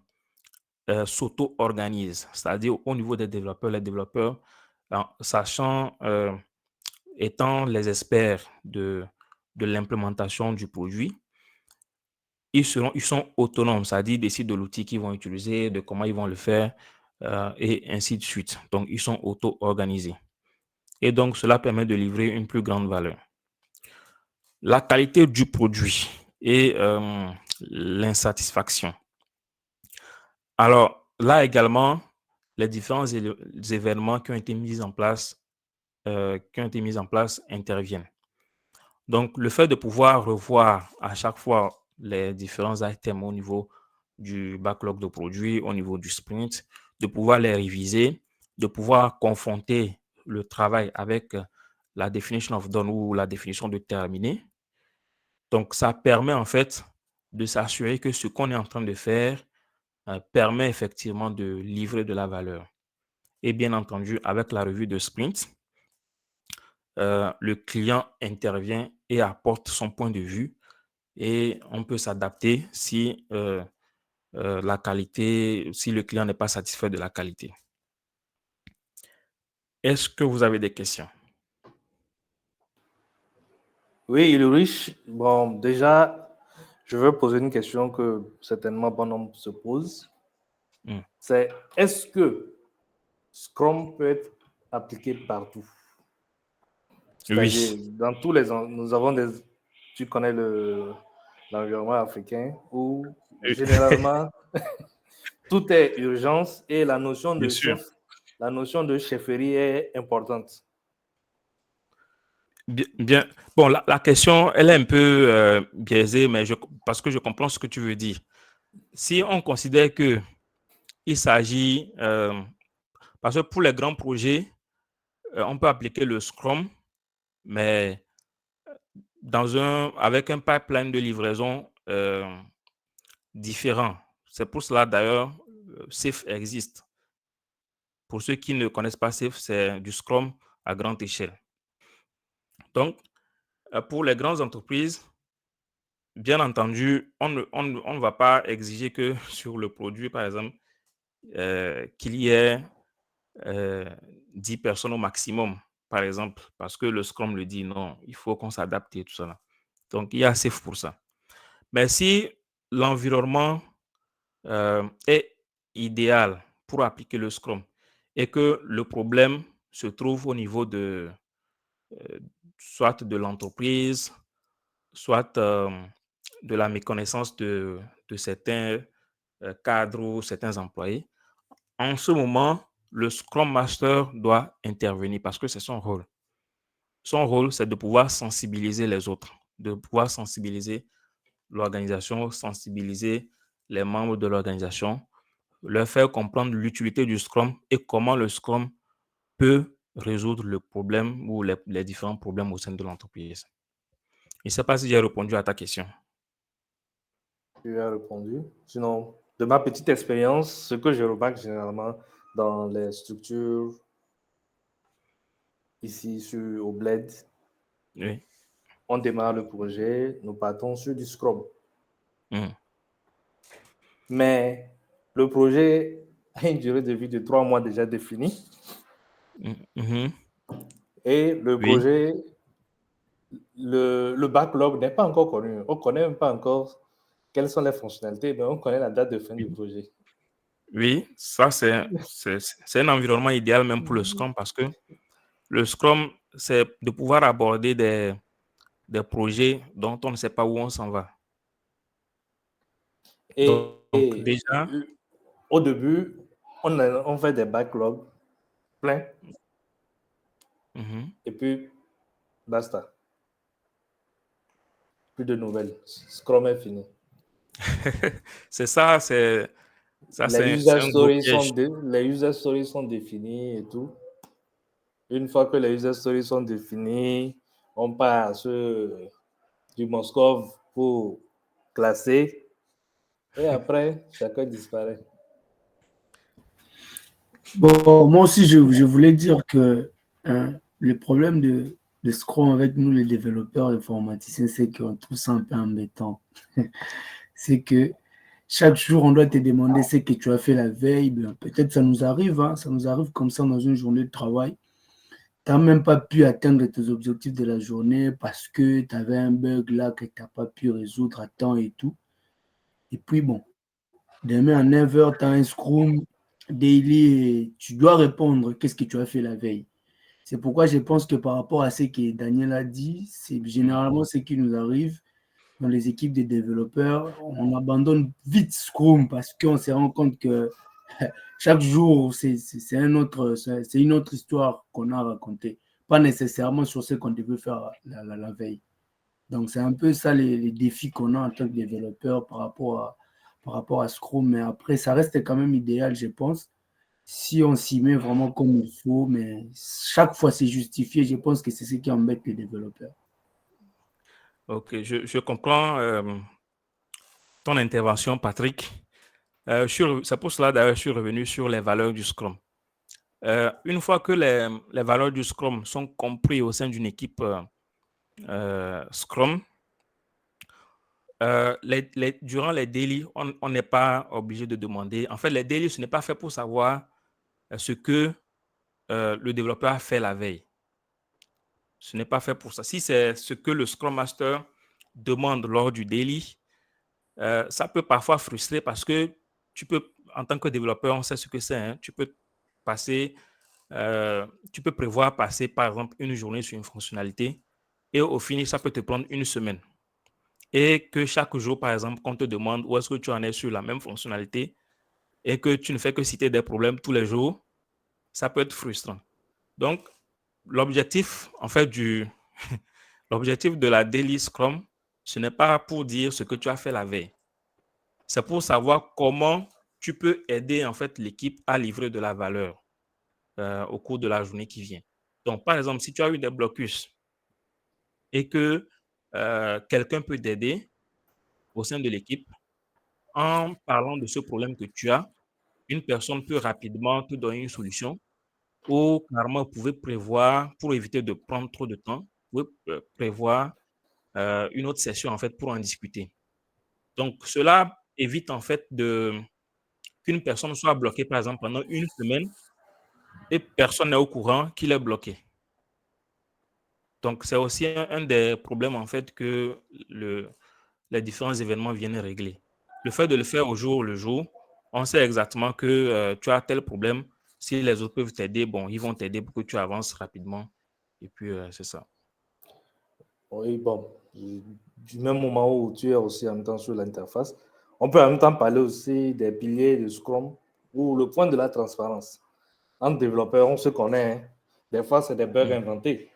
Speaker 3: s'auto-organise. C'est-à-dire au niveau des développeurs, les développeurs, sachant, étant les experts de l'implémentation du produit, ils sont autonomes, c'est-à-dire ils décident de l'outil qu'ils vont utiliser, de comment ils vont le faire, et ainsi de suite. Donc, ils sont auto-organisés. Et donc, cela permet de livrer une plus grande valeur. La qualité du produit et l'insatisfaction. Alors, là également, les différents événements qui ont été mis en place interviennent. Donc, le fait de pouvoir revoir à chaque fois les différents items au niveau du backlog de produits, au niveau du sprint, de pouvoir les réviser, de pouvoir confronter le travail avec la definition of done ou la définition de terminé. Donc, ça permet en fait de s'assurer que ce qu'on est en train de faire permet effectivement de livrer de la valeur. Et bien entendu, avec la revue de sprint, le client intervient et apporte son point de vue et on peut s'adapter si la qualité, si le client n'est pas satisfait de la qualité. Est-ce que vous avez des questions?
Speaker 1: Oui, Ulrich. Bon, déjà, je veux poser une question que certainement bon nombre se pose. C'est est-ce que Scrum peut être appliqué partout? C'est-à-dire,
Speaker 3: Oui.
Speaker 1: dans tous les... Nous avons des... Tu connais l'environnement africain où généralement tout est urgence et la notion de chef, la notion de chefferie est importante.
Speaker 3: Bien. Bon, la question, elle est un peu biaisée, mais parce que je comprends ce que tu veux dire. Si on considère que il s'agit, parce que pour les grands projets, on peut appliquer le Scrum, mais avec un pipeline de livraison différent. C'est pour cela d'ailleurs, SAFe existe. Pour ceux qui ne connaissent pas SAFe, c'est du Scrum à grande échelle. Donc, pour les grandes entreprises, bien entendu, on ne va pas exiger que sur le produit, par exemple, qu'il y ait 10 personnes au maximum, par exemple, parce que le Scrum le dit, non, il faut qu'on s'adapte et tout ça. Donc, il y a SAFe pour ça. Mais si l'environnement est idéal pour appliquer le Scrum et que le problème se trouve au niveau soit de l'entreprise, soit de la méconnaissance de certains cadres ou certains employés, en ce moment, le Scrum Master doit intervenir parce que c'est son rôle. Son rôle, c'est de pouvoir sensibiliser les autres, de pouvoir sensibiliser l'organisation, sensibiliser les membres de l'organisation, leur faire comprendre l'utilité du Scrum et comment le Scrum peut résoudre le problème ou les différents problèmes au sein de l'entreprise. Je ne sais pas si j'ai répondu à ta question.
Speaker 1: Tu as répondu. Sinon, de ma petite expérience, ce que je remarque généralement dans les structures ici au Bled.
Speaker 3: Oui.
Speaker 1: On démarre le projet, nous partons sur du Scrum. Mais le projet a une durée de vie de 3 mois déjà définie. Et le projet, le backlog n'est pas encore connu. On ne connaît même pas encore quelles sont les fonctionnalités, mais on connaît la date de fin du projet.
Speaker 3: Oui, ça c'est un environnement idéal même pour le Scrum parce que le Scrum, c'est de pouvoir aborder des projets dont on ne sait pas où on s'en va.
Speaker 1: Et
Speaker 3: déjà,
Speaker 1: au début, on fait des backlogs pleins. Et puis, basta. Plus de nouvelles. Scrum est fini.
Speaker 3: c'est ça, c'est
Speaker 1: les user
Speaker 3: un gros piège.
Speaker 1: Les user stories sont définis et tout. Une fois que les user stories sont définis, on passe du Moscov pour classer. Et après, chacun disparaît.
Speaker 4: Bon, moi aussi, je voulais dire que le problème de Scrum avec nous, les développeurs informaticiens, c'est qu'on trouve ça un peu embêtant. C'est que chaque jour, on doit te demander ce que tu as fait la veille. Peut-être ça nous arrive, hein, ça nous arrive comme ça dans une journée de travail. Tu n'as même pas pu atteindre tes objectifs de la journée parce que tu avais un bug là que tu n'as pas pu résoudre à temps et tout. Et puis bon, demain à 9h, tu as un Scrum daily et tu dois répondre qu'est-ce que tu as fait la veille. C'est pourquoi je pense que par rapport à ce que Daniel a dit, c'est généralement ce qui nous arrive dans les équipes des développeurs. On abandonne vite Scrum parce qu'on se rend compte que chaque jour, c'est une autre histoire qu'on a racontée, pas nécessairement sur ce qu'on devait faire la veille. Donc, c'est un peu ça les défis qu'on a en tant que développeur par rapport à Scrum. Mais après, ça reste quand même idéal, je pense, si on s'y met vraiment comme il faut. Mais chaque fois, c'est justifié. Je pense que c'est ce qui embête les développeurs.
Speaker 3: Ok, je comprends ton intervention, Patrick. C'est pour cela, d'ailleurs, je suis revenu sur les valeurs du Scrum. Une fois que les valeurs du Scrum sont comprises au sein d'une équipe Scrum, durant les daily, on n'est pas obligé de demander. En fait, les daily, ce n'est pas fait pour savoir ce que le développeur a fait la veille. Ce n'est pas fait pour ça. Si c'est ce que le Scrum Master demande lors du daily, ça peut parfois frustrer parce que tu peux, en tant que développeur, on sait ce que c'est. Hein, tu peux prévoir passer, par exemple, une journée sur une fonctionnalité et au final, ça peut te prendre une semaine. Et que chaque jour, par exemple, qu'on te demande où est-ce que tu en es sur la même fonctionnalité et que tu ne fais que citer des problèmes tous les jours, ça peut être frustrant. Donc, l'objectif, en fait, l'objectif de la Daily Scrum, ce n'est pas pour dire ce que tu as fait la veille. C'est pour savoir comment tu peux aider, en fait, l'équipe à livrer de la valeur au cours de la journée qui vient. Donc, par exemple, si tu as eu des blocus et que quelqu'un peut t'aider au sein de l'équipe, en parlant de ce problème que tu as, une personne peut rapidement te donner une solution ou carrément vous pouvez prévoir, pour éviter de prendre trop de temps, vous pouvez prévoir une autre session en fait pour en discuter. Donc, cela évite en fait qu'une personne soit bloquée par exemple pendant une semaine et personne n'est au courant qu'il est bloqué. Donc, c'est aussi un des problèmes en fait que les différents événements viennent régler. Le fait de le faire au jour le jour, on sait exactement que tu as tel problème. Si les autres peuvent t'aider, bon, ils vont t'aider pour que tu avances rapidement. Et puis, c'est ça.
Speaker 1: Oui, bon. Du même moment où tu es aussi en même temps sur l'interface, on peut en même temps parler aussi des piliers de Scrum ou le point de la transparence. En développeur, on se connaît. Hein. Des fois, c'est des bugs inventés.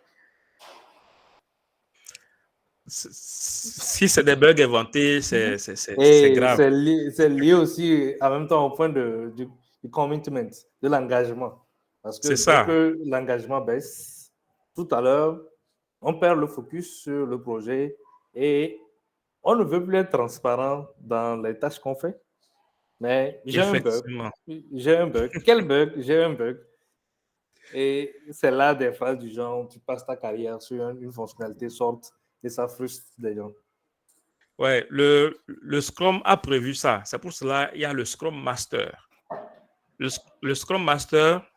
Speaker 3: Si c'est des bugs inventés, c'est grave.
Speaker 1: C'est lié aussi en même temps au point du commitment, de l'engagement. Parce que dès que l'engagement baisse, tout à l'heure, on perd le focus sur le projet et on ne veut plus être transparent dans les tâches qu'on fait. Mais j'ai un bug.
Speaker 3: Effectivement.
Speaker 1: J'ai un bug. Quel bug? J'ai un bug. Et c'est là des phases du genre, tu passes ta carrière sur une fonctionnalité sorte et ça frustre les gens.
Speaker 3: Ouais, le Scrum a prévu ça. C'est pour cela qu'il y a le Scrum Master. Le Scrum Master,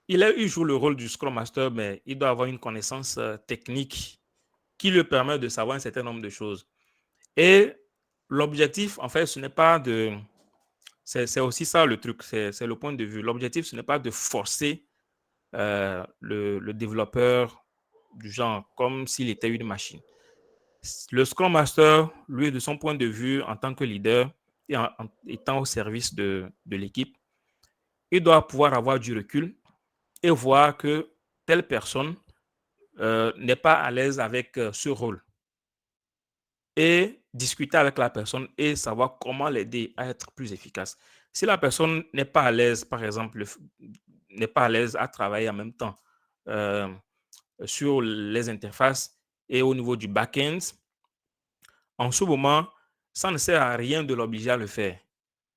Speaker 3: il joue le rôle du Scrum Master, mais il doit avoir une connaissance technique qui lui permet de savoir un certain nombre de choses. Et l'objectif, en fait, ce n'est pas de... C'est aussi ça le truc, c'est le point de vue. L'objectif, ce n'est pas de forcer le développeur du genre comme s'il était une machine. Le Scrum Master, lui, de son point de vue en tant que leader et en étant au service de l'équipe, il doit pouvoir avoir du recul et voir que telle personne n'est pas à l'aise avec ce rôle et discuter avec la personne et savoir comment l'aider à être plus efficace. Si la personne n'est pas à l'aise, par exemple, n'est pas à l'aise à travailler en même temps euh, sur les interfaces et au niveau du back-end, en ce moment, ça ne sert à rien de l'obliger à le faire.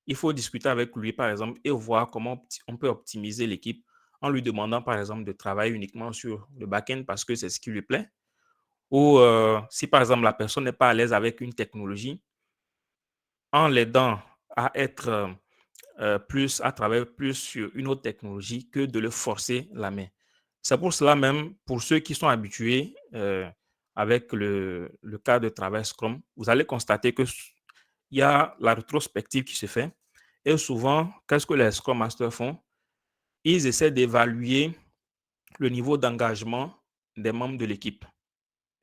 Speaker 3: Il faut discuter avec lui, par exemple, et voir comment on peut optimiser l'équipe en lui demandant, par exemple, de travailler uniquement sur le back-end parce que c'est ce qui lui plaît. Ou si, par exemple, la personne n'est pas à l'aise avec une technologie, en l'aidant à être à travailler plus sur une autre technologie que de le forcer la main. C'est pour cela même, pour ceux qui sont habitués avec le cas de travail Scrum, vous allez constater qu'il y a la rétrospective qui se fait. Et souvent, qu'est-ce que les Scrum Masters font? Ils essaient d'évaluer le niveau d'engagement des membres de l'équipe.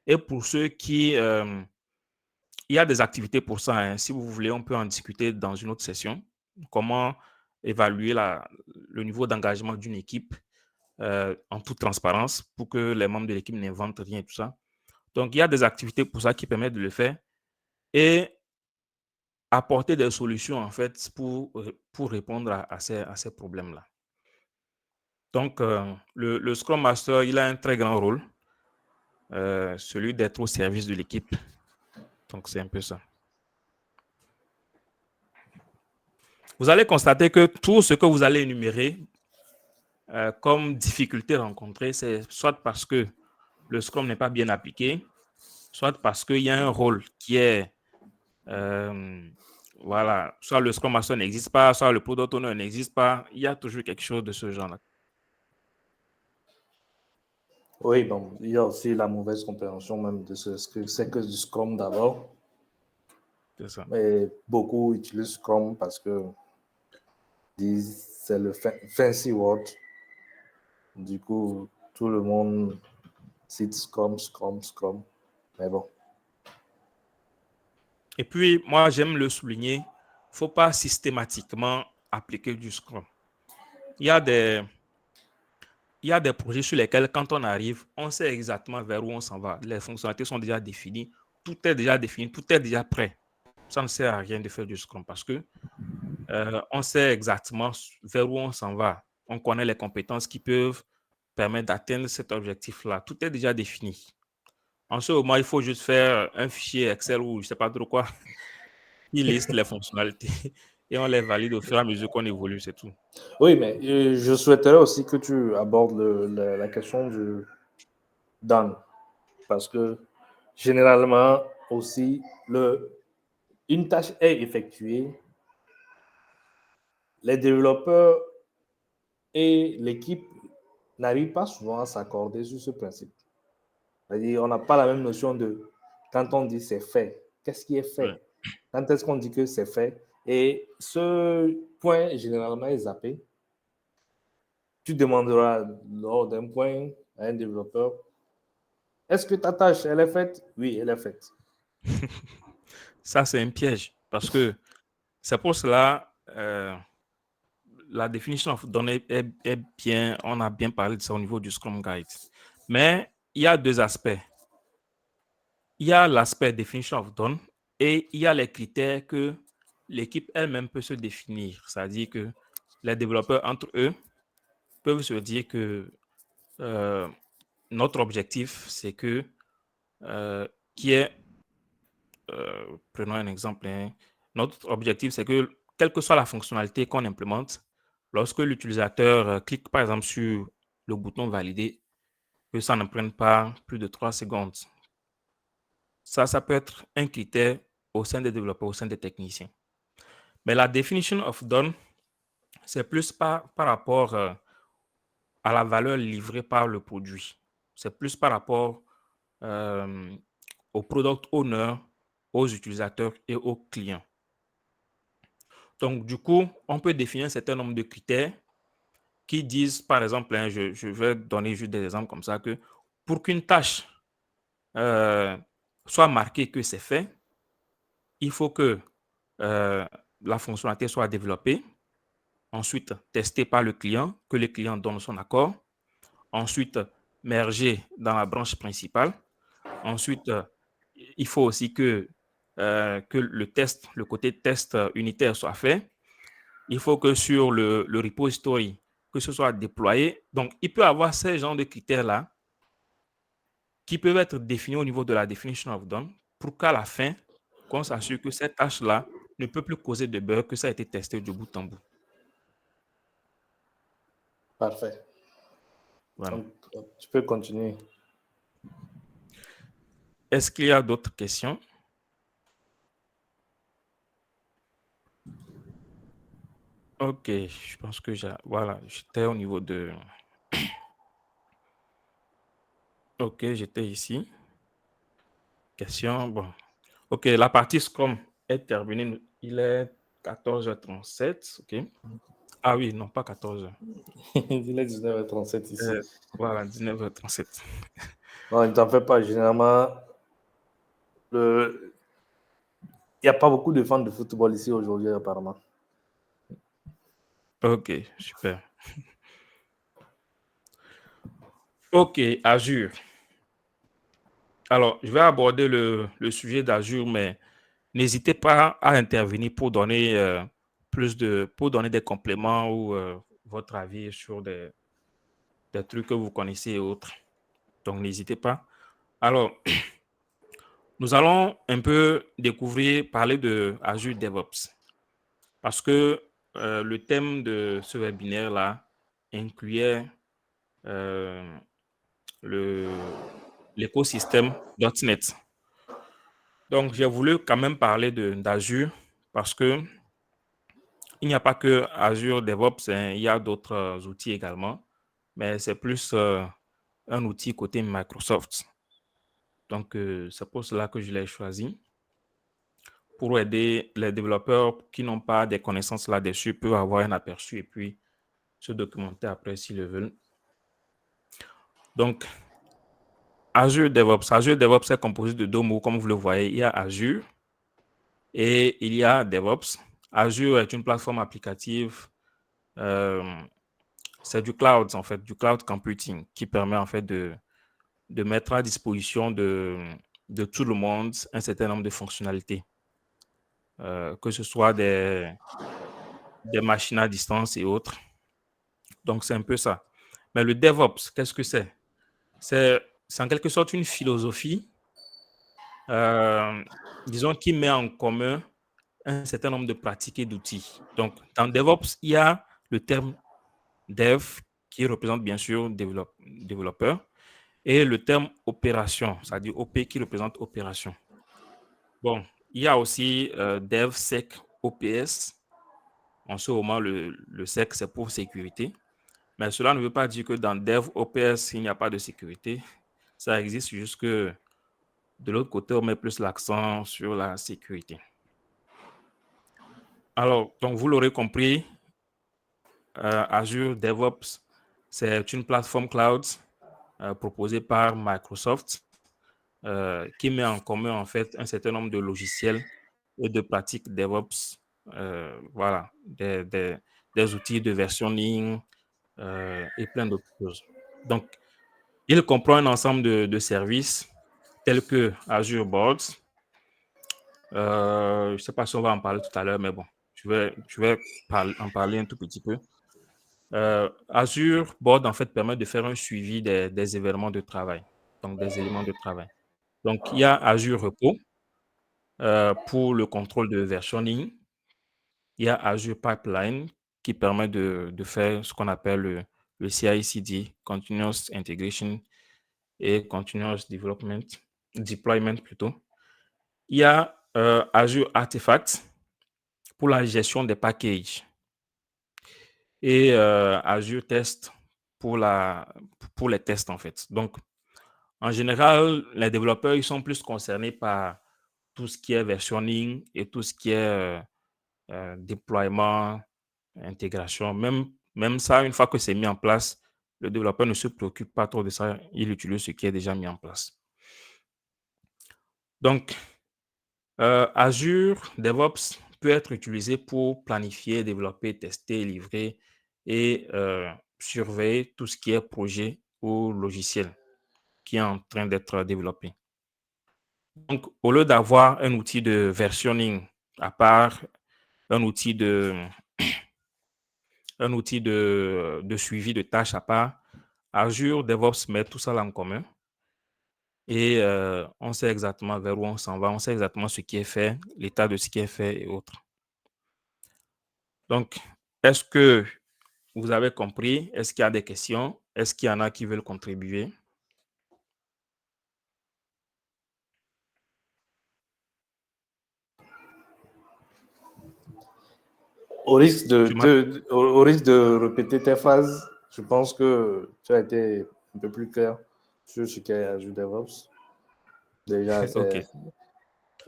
Speaker 3: Et pour ceux qui... il y a des activités pour ça. Hein. Si vous voulez, on peut en discuter dans une autre session. Comment évaluer le niveau d'engagement d'une équipe en toute transparence pour que les membres de l'équipe n'inventent rien et tout ça. Donc, il y a des activités pour ça qui permettent de le faire et apporter des solutions, en fait, pour répondre à ces problèmes-là. Donc, le Scrum Master, il a un très grand rôle, celui d'être au service de l'équipe. Donc, c'est un peu ça. Vous allez constater que tout ce que vous allez énumérer comme difficulté rencontrée, c'est soit parce que le Scrum n'est pas bien appliqué, soit parce qu'il y a un rôle qui est, voilà, soit le Scrum Master n'existe pas, soit le Product Owner n'existe pas. Il y a toujours quelque chose de ce genre-là.
Speaker 1: Oui, bon, il y a aussi la mauvaise compréhension même de ce que c'est que du Scrum d'abord.
Speaker 3: C'est ça.
Speaker 1: Mais beaucoup utilisent Scrum parce que c'est le fancy word. Du coup, tout le monde cite Scrum. Mais bon.
Speaker 3: Et puis, moi, j'aime le souligner, il ne faut pas systématiquement appliquer du Scrum. Il y a des projets sur lesquels, quand on arrive, on sait exactement vers où on s'en va. Les fonctionnalités sont déjà définies, tout est déjà défini, tout est déjà prêt. Ça ne sert à rien de faire du Scrum parce que on sait exactement vers où on s'en va. On connaît les compétences qui peuvent permettre d'atteindre cet objectif-là. Tout est déjà défini. En ce moment, il faut juste faire un fichier Excel ou je ne sais pas trop quoi qui liste les fonctionnalités et on les valide au fur et à mesure qu'on évolue, c'est tout.
Speaker 1: Oui, mais je souhaiterais aussi que tu abordes la question du done. Parce que généralement aussi, une tâche est effectuée, les développeurs et l'équipe n'arrivent pas souvent à s'accorder sur ce principe. C'est-à-dire, on n'a pas la même notion de quand on dit c'est fait, qu'est-ce qui est fait?
Speaker 3: Ouais.
Speaker 1: Quand est-ce qu'on dit que c'est fait? Et ce point, généralement, est zappé. Tu demanderas lors d'un point à un développeur, est-ce que ta tâche, elle est faite? Oui, elle est faite.
Speaker 3: Ça, c'est un piège parce que c'est pour cela la définition of done est bien, on a bien parlé de ça au niveau du Scrum Guide. Mais il y a deux aspects. Il y a l'aspect definition of done et il y a les critères que l'équipe elle-même peut se définir. C'est-à-dire que les développeurs entre eux peuvent se dire que notre objectif, c'est que qui est, prenons un exemple, hein, Notre objectif, c'est que, quelle que soit la fonctionnalité qu'on implémente, lorsque l'utilisateur clique par exemple sur le bouton valider, que ça ne prenne pas plus de 3 secondes. Ça peut être un critère au sein des développeurs, au sein des techniciens. Mais la definition of done, c'est plus par rapport à la valeur livrée par le produit. C'est plus par rapport au product owner, aux utilisateurs et aux clients. Donc, du coup, on peut définir un certain nombre de critères qui disent, par exemple, je vais donner juste des exemples comme ça, que pour qu'une tâche soit marquée que c'est fait, il faut que la fonctionnalité soit développée, ensuite testée par le client, que le client donne son accord, ensuite mergée dans la branche principale, ensuite il faut aussi que le côté test unitaire soit fait, il faut que sur le repository, que ce soit déployé. Donc, il peut y avoir ces genres de critères-là qui peuvent être définis au niveau de la definition of done pour qu'à la fin, qu'on s'assure que cette tâche-là ne peut plus causer de bug, que ça a été testé de bout en bout.
Speaker 1: Parfait.
Speaker 3: Voilà.
Speaker 1: Donc, tu peux continuer.
Speaker 3: Est-ce qu'il y a d'autres questions? Ok, je pense que voilà, j'étais au niveau de... Ok, j'étais ici. Question, bon. Ok, la partie Scrum est terminée. Il est 14h37, ok. Ah oui, non, pas 14h.
Speaker 1: Il est 19h37 ici.
Speaker 3: Voilà, 19h37.
Speaker 1: Non, ne t'en fais pas. Généralement, il n'y a pas beaucoup de fans de football ici aujourd'hui, apparemment.
Speaker 3: Ok, super. Ok, Azure. Alors, je vais aborder le sujet d'Azure, mais n'hésitez pas à intervenir pour donner pour donner des compléments ou votre avis sur des trucs que vous connaissez et autres. Donc, n'hésitez pas. Alors, nous allons un peu parler de Azure DevOps, parce que le thème de ce webinaire-là incluait l'écosystème .NET. Donc, j'ai voulu quand même parler d'Azure parce que il n'y a pas que Azure DevOps, hein, il y a d'autres outils également, mais c'est plus un outil côté Microsoft. Donc, c'est pour cela que je l'ai choisi. Pour aider les développeurs qui n'ont pas des connaissances là-dessus, peuvent avoir un aperçu et puis se documenter après s'ils le veulent. Donc, Azure DevOps. Azure DevOps est composé de deux mots, comme vous le voyez. Il y a Azure et il y a DevOps. Azure est une plateforme applicative. C'est du cloud, en fait, du cloud computing qui permet en fait de mettre à disposition de tout le monde un certain nombre de fonctionnalités. Que ce soit des machines à distance et autres. Donc, c'est un peu ça. Mais le DevOps, qu'est-ce que c'est? C'est en quelque sorte une philosophie, disons, qui met en commun un certain nombre de pratiques et d'outils. Donc, dans DevOps, il y a le terme Dev qui représente bien sûr développeur et le terme opération, c'est-à-dire OP qui représente opération. Bon, il y a aussi DevSecOps. En ce moment, le sec, c'est pour sécurité. Mais cela ne veut pas dire que dans DevOps, il n'y a pas de sécurité. Ça existe, juste que de l'autre côté, on met plus l'accent sur la sécurité. Alors, donc vous l'aurez compris, Azure DevOps, c'est une plateforme cloud proposée par Microsoft qui met en commun en fait un certain nombre de logiciels et de pratiques DevOps, voilà, des outils de versionning et plein d'autres choses. Donc, il comprend un ensemble de services tels que Azure Boards. Je ne sais pas si on va en parler tout à l'heure, mais bon, je vais en parler un tout petit peu. Azure Board, en fait, permet de faire un suivi des événements de travail, donc des éléments de travail. Donc, il y a Azure Repo, Pour le contrôle de versionning, il y a Azure Pipeline qui permet de faire ce qu'on appelle le CI/CD, Continuous Integration et Continuous Deployment plutôt. Il y a Azure Artifacts pour la gestion des packages et Azure Test pour les tests en fait. Donc, en général, les développeurs ils sont plus concernés par tout ce qui est versionning et tout ce qui est déploiement, intégration. Même ça, une fois que c'est mis en place, le développeur ne se préoccupe pas trop de ça. Il utilise ce qui est déjà mis en place. Donc, Azure DevOps peut être utilisé pour planifier, développer, tester, livrer et surveiller tout ce qui est projet ou logiciel qui est en train d'être développé. Donc, au lieu d'avoir un outil de versionning à part, un outil de suivi de tâches à part, Azure DevOps met tout ça là en commun et on sait exactement vers où on s'en va, on sait exactement ce qui est fait, l'état de ce qui est fait et autres. Donc, est-ce que vous avez compris? Est-ce qu'il y a des questions? Est-ce qu'il y en a qui veulent contribuer?
Speaker 1: Au risque au risque de répéter tes phrases, je pense que tu as été un peu plus clair sur ce qu'est Azure DevOps. Déjà,
Speaker 3: OK.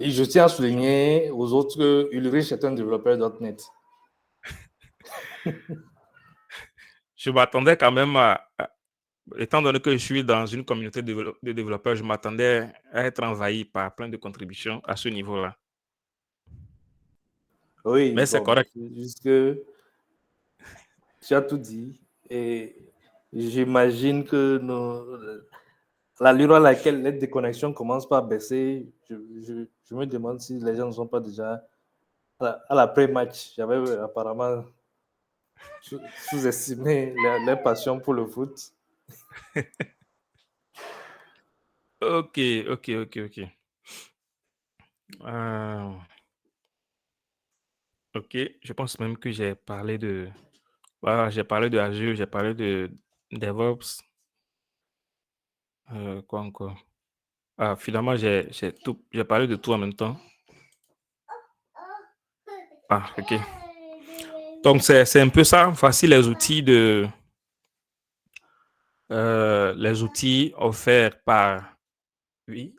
Speaker 1: Et je tiens à souligner aux autres que Ulrich est un développeur .NET.
Speaker 3: Je m'attendais quand même étant donné que je suis dans une communauté de développeurs, je m'attendais à être envahi par plein de contributions à ce niveau-là.
Speaker 1: Oui,
Speaker 3: mais c'est correct.
Speaker 1: Juste que tu as tout dit. Et j'imagine que l'allure à laquelle les déconnexions commencent par baisser, je me demande si les gens ne sont pas déjà à la pré-match. J'avais apparemment sous-estimé leur passion pour le foot.
Speaker 3: OK. OK, je pense même que j'ai parlé de... Voilà, j'ai parlé de Azure, j'ai parlé de DevOps. Quoi encore? Finalement, j'ai parlé de tout en même temps. OK. Donc, c'est un peu ça. Voici les outils les outils offerts par... Oui.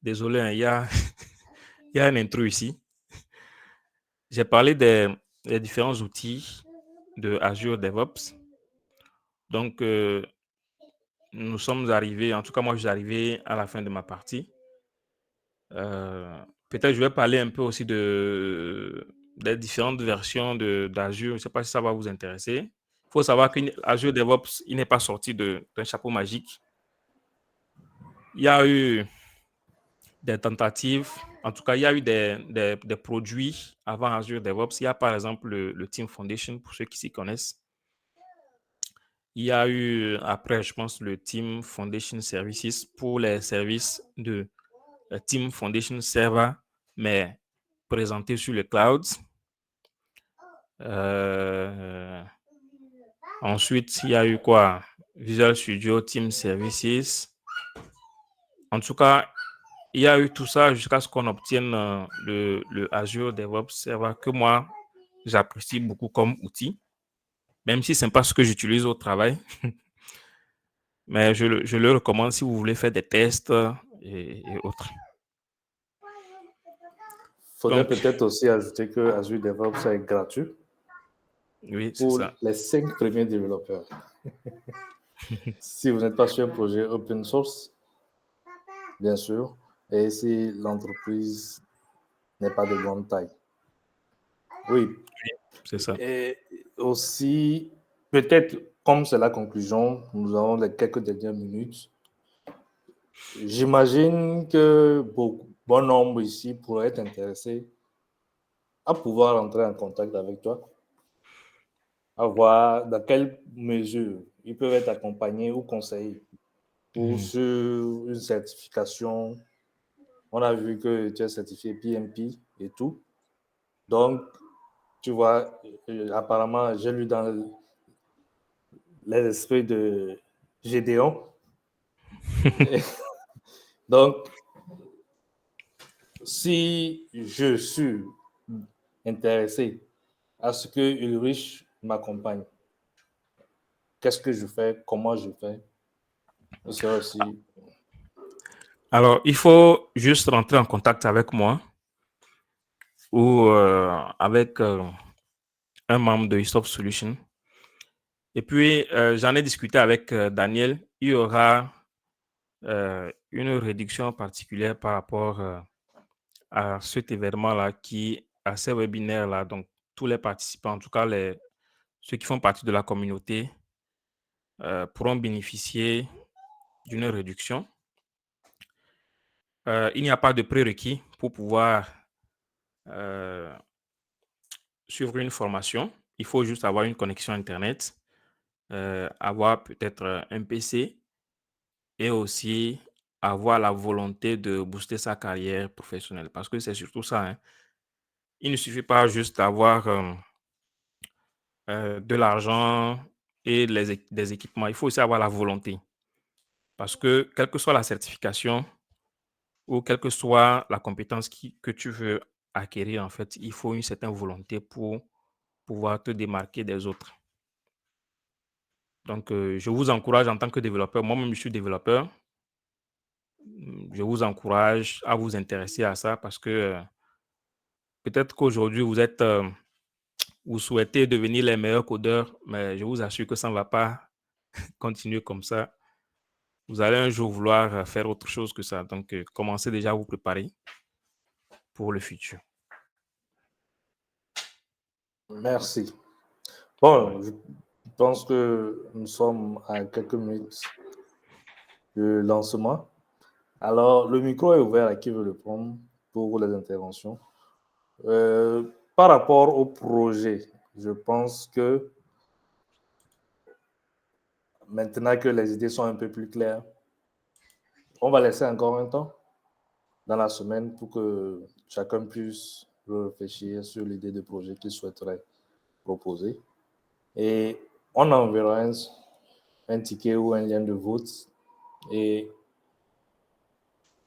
Speaker 3: Désolé, hein, il y a un intrus ici. J'ai parlé des différents outils de Azure DevOps. Donc, nous sommes arrivés, en tout cas, moi, je suis arrivé à la fin de ma partie. Peut-être je vais parler un peu aussi des différentes versions d'Azure. Je ne sais pas si ça va vous intéresser. Il faut savoir qu'Azure DevOps, il n'est pas sorti d'un chapeau magique. Il y a eu des tentatives. En tout cas, il y a eu des produits avant Azure DevOps. Il y a par exemple le Team Foundation, pour ceux qui s'y connaissent. Il y a eu, après, je pense, le Team Foundation Services pour les services de Team Foundation Server, mais présentés sur le cloud. Ensuite, il y a eu quoi? Visual Studio Team Services. En tout cas, il y a eu tout ça jusqu'à ce qu'on obtienne le Azure DevOps Server que moi, j'apprécie beaucoup comme outil, même si ce n'est pas ce que j'utilise au travail. Mais je le recommande si vous voulez faire des tests et autres.
Speaker 1: Il faudrait peut-être aussi ajouter que Azure DevOps est gratuit.
Speaker 3: Oui, c'est
Speaker 1: pour
Speaker 3: ça.
Speaker 1: les 5 premiers développeurs. Si vous n'êtes pas sur un projet open source, bien sûr, et si l'entreprise n'est pas de grande taille. Oui.
Speaker 3: C'est ça.
Speaker 1: Et aussi, peut-être, comme c'est la conclusion, nous avons les quelques dernières minutes. J'imagine que bon nombre ici pourraient être intéressés à pouvoir entrer en contact avec toi, à voir dans quelle mesure ils peuvent être accompagnés ou conseillés pour sur une certification On a vu que tu es certifié PMP et tout. Donc, tu vois, apparemment, j'ai lu dans les esprits de Gédéon. Donc, si je suis intéressé à ce que Ulrich m'accompagne, qu'est-ce que je fais? Comment je fais? C'est aussi.
Speaker 3: Alors, il faut juste rentrer en contact avec moi ou avec un membre de eSoft Solutions. Et puis, j'en ai discuté avec Daniel. Il y aura une réduction particulière par rapport à cet événement-là, à ces webinaires-là. Donc, tous les participants, en tout cas ceux qui font partie de la communauté, pourront bénéficier d'une réduction. Il n'y a pas de prérequis pour pouvoir suivre une formation. Il faut juste avoir une connexion Internet, avoir peut-être un PC et aussi avoir la volonté de booster sa carrière professionnelle. Parce que c'est surtout ça. Hein. Il ne suffit pas juste d'avoir de l'argent et des équipements. Il faut aussi avoir la volonté. Parce que quelle que soit la certification ou quelle que soit la compétence que tu veux acquérir, en fait, il faut une certaine volonté pour pouvoir te démarquer des autres. Donc, je vous encourage en tant que développeur, moi-même je suis développeur, je vous encourage à vous intéresser à ça parce que peut-être qu'aujourd'hui vous souhaitez devenir les meilleurs codeurs, mais je vous assure que ça ne va pas continuer comme ça. Vous allez un jour vouloir faire autre chose que ça. Donc, commencez déjà à vous préparer pour le futur.
Speaker 1: Merci. Bon, je pense que nous sommes à quelques minutes de lancement. Alors, le micro est ouvert à qui veut le prendre pour les interventions. Par rapport au projet, je pense que maintenant que les idées sont un peu plus claires, on va laisser encore un temps dans la semaine pour que chacun puisse réfléchir sur l'idée de projet qu'il souhaiterait proposer. Et on enverra un ticket ou un lien de vote et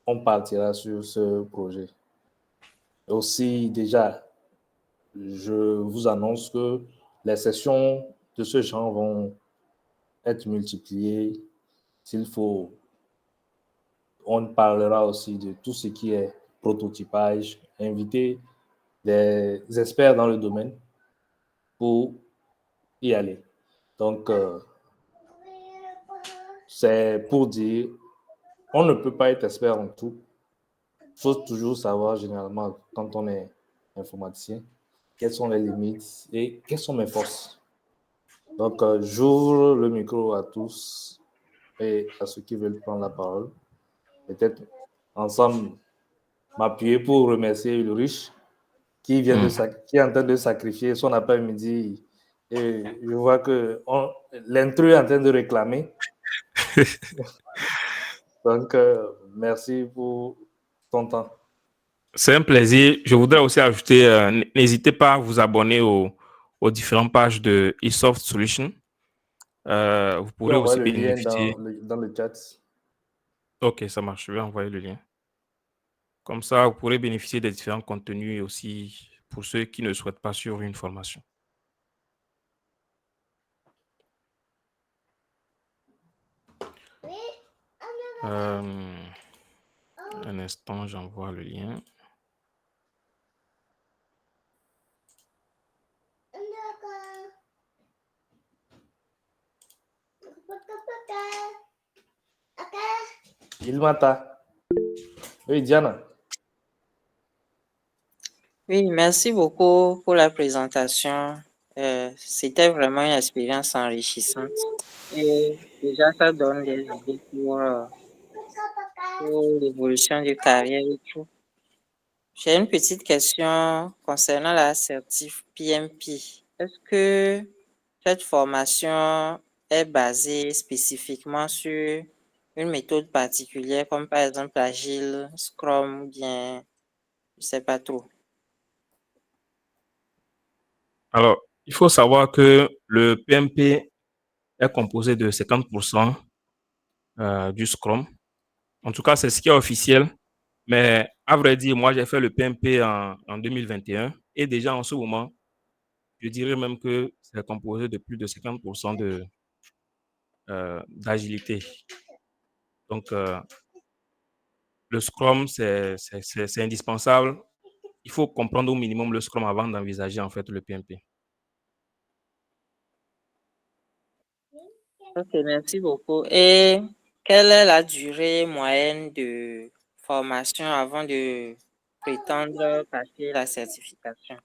Speaker 1: on partira sur ce projet. Aussi, déjà, je vous annonce que les sessions de ce genre vont être multipliées. S'il faut, on parlera aussi de tout ce qui est prototypage, inviter des experts dans le domaine pour y aller. Donc, c'est pour dire, on ne peut pas être expert en tout. Il faut toujours savoir, généralement, quand on est informaticien, quelles sont les limites et quelles sont mes forces. Donc, j'ouvre le micro à tous et à ceux qui veulent prendre la parole. Peut-être ensemble m'appuyer pour remercier Ulrich qui est en train de sacrifier son après-midi. Et je vois que l'intrus est en train de réclamer. Donc, merci pour ton temps.
Speaker 3: C'est un plaisir. Je voudrais aussi ajouter, n'hésitez pas à vous abonner aux différentes pages de eSoft Solutions. Vous pourrez aussi
Speaker 1: le lien
Speaker 3: bénéficier.
Speaker 1: dans le chat.
Speaker 3: Ok, ça marche. Je vais envoyer le lien. Comme ça, vous pourrez bénéficier des différents contenus et aussi pour ceux qui ne souhaitent pas suivre une formation. Un instant, j'envoie le lien.
Speaker 1: Il m'attend. Oui, Diana.
Speaker 6: Oui, merci beaucoup pour la présentation. C'était vraiment une expérience enrichissante. Et déjà, ça donne des idées pour l'évolution de carrière et tout. J'ai une petite question concernant la certif PMP. Est-ce que cette formation est basée spécifiquement sur une méthode particulière, comme par exemple Agile, Scrum, ou bien, je sais pas trop.
Speaker 3: Alors, il faut savoir que le PMP est composé de 50% du Scrum. En tout cas, c'est ce qui est officiel. Mais à vrai dire, moi, j'ai fait le PMP en 2021 et déjà en ce moment, je dirais même que c'est composé de plus de 50% d'agilité. Donc, le Scrum, c'est indispensable. Il faut comprendre au minimum le Scrum avant d'envisager en fait le PMP.
Speaker 6: Ok, merci beaucoup. Et quelle est la durée moyenne de formation avant de prétendre passer la certification?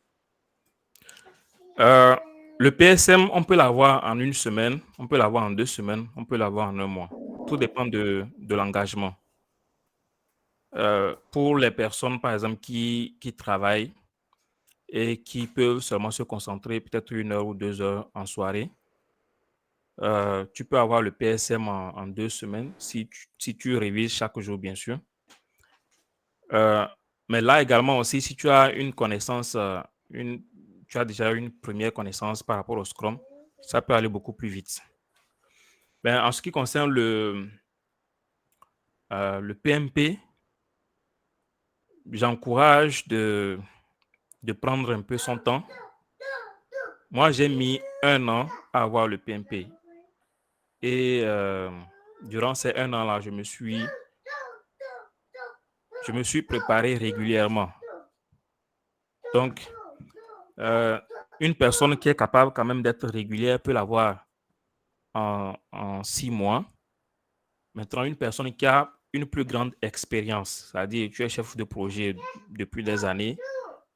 Speaker 3: Le PSM, on peut l'avoir en 1 semaine, on peut l'avoir en 2 semaines, on peut l'avoir en 1 mois. Tout dépend de l'engagement. Pour les personnes, par exemple, qui travaillent et qui peuvent seulement se concentrer peut-être 1 heure ou 2 heures en soirée, tu peux avoir le PSM en 2 semaines si tu révises chaque jour, bien sûr. Mais là également aussi, si tu as une connaissance, tu as déjà une première connaissance par rapport au Scrum, ça peut aller beaucoup plus vite. Ben, en ce qui concerne le PMP, j'encourage de prendre un peu son temps. Moi, j'ai mis 1 an à avoir le PMP. Et durant ces 1 an-là, je me suis préparé régulièrement. Donc, une personne qui est capable quand même d'être régulière peut l'avoir en 6 mois. Maintenant, une personne qui a une plus grande expérience, c'est-à-dire tu es chef de projet depuis des années,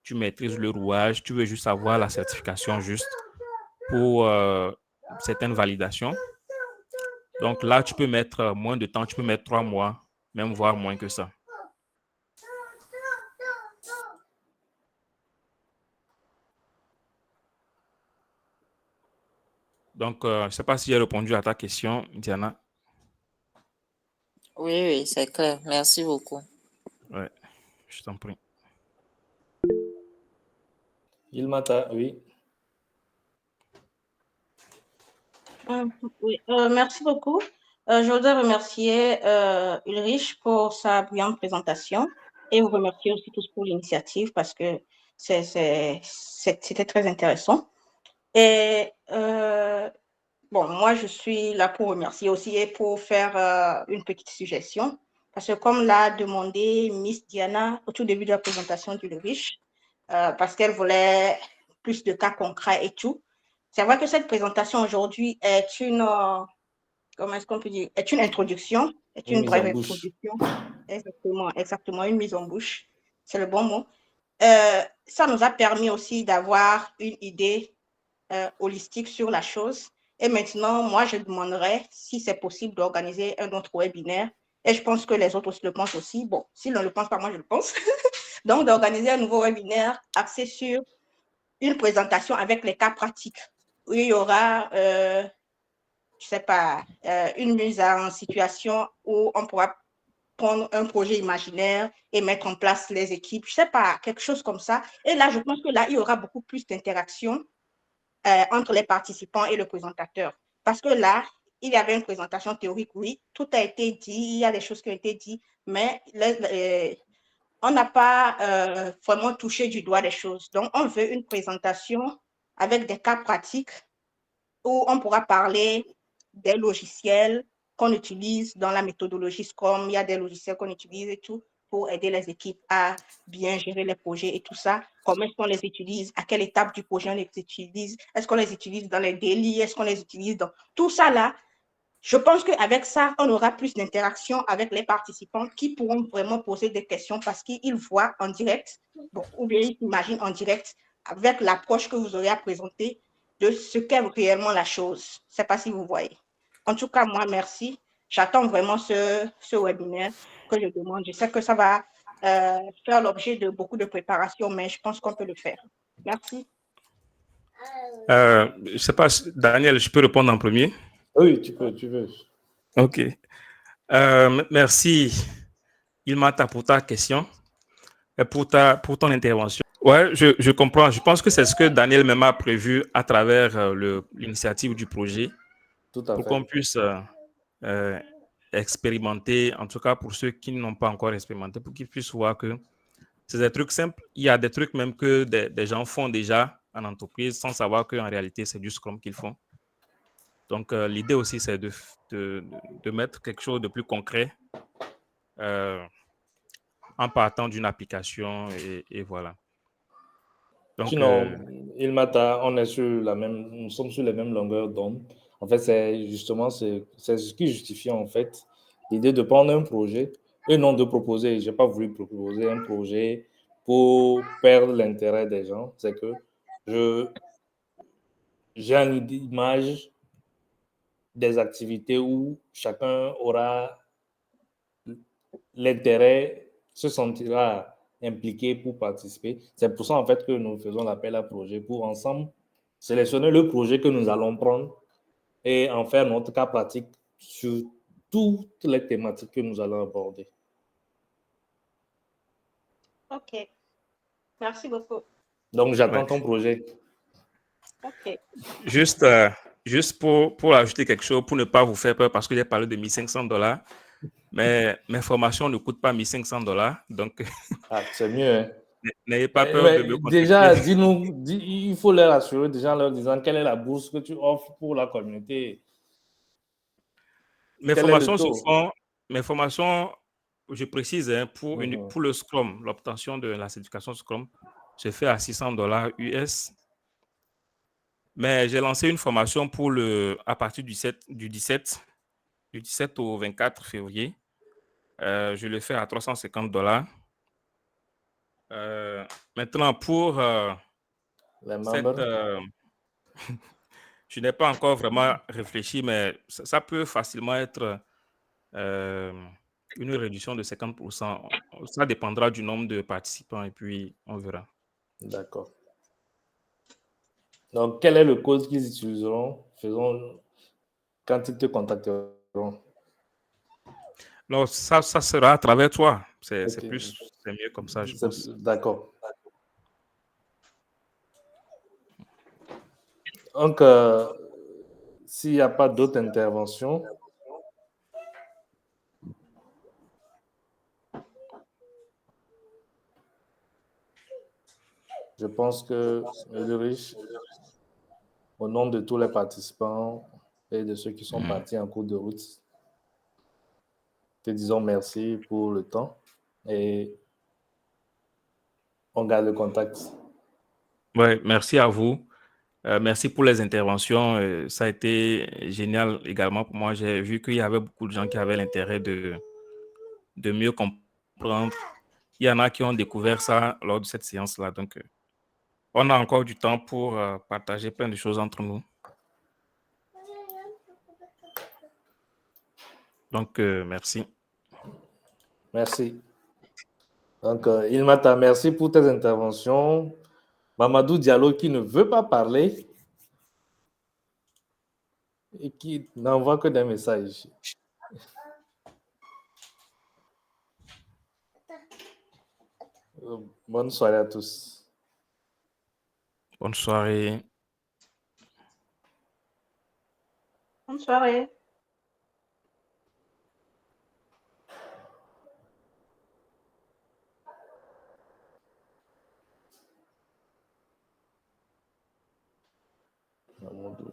Speaker 3: tu maîtrises le rouage, tu veux juste avoir la certification juste pour certaines validations. Donc là, tu peux mettre moins de temps, tu peux mettre 3 mois, même voire moins que ça. Donc, je ne sais pas si j'ai répondu à ta question, Diana.
Speaker 6: Oui, c'est clair. Merci beaucoup.
Speaker 3: Ouais, je t'en prie.
Speaker 1: Ilmata, oui.
Speaker 2: Oui, merci beaucoup. Je voudrais remercier Ulrich pour sa brillante présentation et vous remercier aussi tous pour l'initiative parce que c'était très intéressant. Et bon, moi, je suis là pour remercier aussi et pour faire une petite suggestion. Parce que comme l'a demandé Miss Diana au tout début de la présentation d'Ulrich, parce qu'elle voulait plus de cas concrets et tout, c'est vrai que cette présentation aujourd'hui est une, comment est-ce qu'on peut dire, est une introduction, est
Speaker 1: Une
Speaker 2: une
Speaker 1: mise en
Speaker 2: brève
Speaker 1: bouche.
Speaker 2: introduction. Exactement, une mise en bouche. C'est le bon mot. Ça nous a permis aussi d'avoir une idée holistique sur la chose. Et maintenant, moi, je demanderais si c'est possible d'organiser un autre webinaire. Et je pense que les autres aussi le pensent aussi. Bon, s'ils ne le pensent pas, moi, je le pense. Donc, d'organiser un nouveau webinaire axé sur une présentation avec les cas pratiques, où il y aura, je ne sais pas, une mise en situation où on pourra prendre un projet imaginaire et mettre en place les équipes, je ne sais pas, quelque chose comme ça. Et là, je pense que là, il y aura beaucoup plus d'interaction entre les participants et le présentateur. Parce que là, il y avait une présentation théorique, oui, tout a été dit, il y a des choses qui ont été dites, mais on n'a pas vraiment touché du doigt les choses. Donc, on veut une présentation avec des cas pratiques où on pourra parler des logiciels qu'on utilise dans la méthodologie Scrum. Il y a des logiciels qu'on utilise et tout pour aider les équipes à bien gérer les projets et tout ça. Comment est-ce qu'on les utilise? À quelle étape du projet on les utilise? Est-ce qu'on les utilise dans les daily? Est-ce qu'on les utilise dans... Tout ça là, je pense qu'avec ça, on aura plus d'interaction avec les participants qui pourront vraiment poser des questions parce qu'ils voient en direct, bon, ou bien ils s'imaginent en direct avec l'approche que vous aurez à présenter de ce qu'est réellement la chose. Je ne sais pas si vous voyez. En tout cas, moi, merci. J'attends vraiment ce webinaire que je demande. Je sais que ça va faire l'objet de beaucoup de préparation, mais je pense qu'on peut le faire. Merci.
Speaker 3: Je ne sais pas, Daniel, je peux répondre en premier?
Speaker 1: Oui, tu peux.
Speaker 3: OK. Merci, Ilmata, pour ta question et pour ton intervention. Ouais, je comprends. Je pense que c'est ce que Daniel même a prévu à travers l'initiative du projet
Speaker 1: Tout à
Speaker 3: pour
Speaker 1: fait.
Speaker 3: qu'on puisse euh, expérimenter, en tout cas pour ceux qui n'ont pas encore expérimenté, pour qu'ils puissent voir que c'est des trucs simples. Il y a des trucs même que des gens font déjà en entreprise sans savoir qu'en réalité, c'est du Scrum qu'ils font. Donc, l'idée aussi, c'est de mettre quelque chose de plus concret en partant d'une application et voilà. Donc,
Speaker 1: Sinon, Ilmata, on est sur la même, nous sommes sur les mêmes longueurs d'onde. En fait, c'est justement c'est ce qui justifie en fait l'idée de prendre un projet et non de proposer. Je n'ai pas voulu proposer un projet pour perdre l'intérêt des gens. C'est que je j'ai une image des activités où chacun aura l'intérêt, se sentira impliqué pour participer. C'est pour ça, en fait, que nous faisons l'appel à projet pour ensemble sélectionner le projet que nous allons prendre et en faire notre cas pratique sur toutes les thématiques que nous allons aborder.
Speaker 2: OK. Merci beaucoup.
Speaker 1: Donc, j'attends
Speaker 3: ouais.
Speaker 1: ton projet.
Speaker 2: OK.
Speaker 3: Juste, juste pour ajouter quelque chose, pour ne pas vous faire peur, parce que j'ai parlé de $1 500, mais mes formations ne coûtent pas $1 500. Donc,
Speaker 1: Ah, c'est mieux, hein?
Speaker 3: n'ayez pas peur de me
Speaker 1: Mais
Speaker 3: contacter.
Speaker 1: déjà, dis-nous, il faut leur assurer, déjà en leur disant quelle est la bourse que tu offres pour la communauté.
Speaker 3: Mes
Speaker 1: Quel est le
Speaker 3: formations se
Speaker 1: taux?
Speaker 3: font, mes formations, je précise, hein,
Speaker 1: Mhm.
Speaker 3: pour le Scrum, l'obtention de la certification Scrum se fait à $600 US. Mais j'ai lancé une formation à partir du 17 au 24 février. Je le fais à $350. Maintenant, pour
Speaker 1: Les
Speaker 3: cette...
Speaker 1: membres?
Speaker 3: je n'ai pas encore vraiment réfléchi, mais ça peut facilement être une réduction de 50%. Ça dépendra du nombre de participants et puis on verra.
Speaker 1: D'accord. Donc, quel est le code qu'ils utiliseront quand ils te contacteront?
Speaker 3: Non, ça sera à travers toi. C'est
Speaker 1: Ok.
Speaker 3: mieux comme ça, je pense.
Speaker 1: D'accord. Donc, s'il n'y a pas d'autres interventions, je pense que Ulrich, au nom de tous les participants et de ceux qui sont partis en cours de route, te disons merci pour le temps et on garde le contact.
Speaker 3: Ouais, merci à vous. Merci pour les interventions. Ça a été génial également pour moi. J'ai vu qu'il y avait beaucoup de gens qui avaient l'intérêt de mieux comprendre. Il y en a qui ont découvert ça lors de cette séance-là. Donc, on a encore du temps pour partager plein de choses entre nous. Donc, merci.
Speaker 1: Merci. Donc, Ilmata, merci pour tes interventions. Mamadou Diallo qui ne veut pas parler et qui n'envoie que des messages. Bonne soirée à tous.
Speaker 3: Bonne soirée.
Speaker 2: Bonne soirée.
Speaker 1: Mamadou.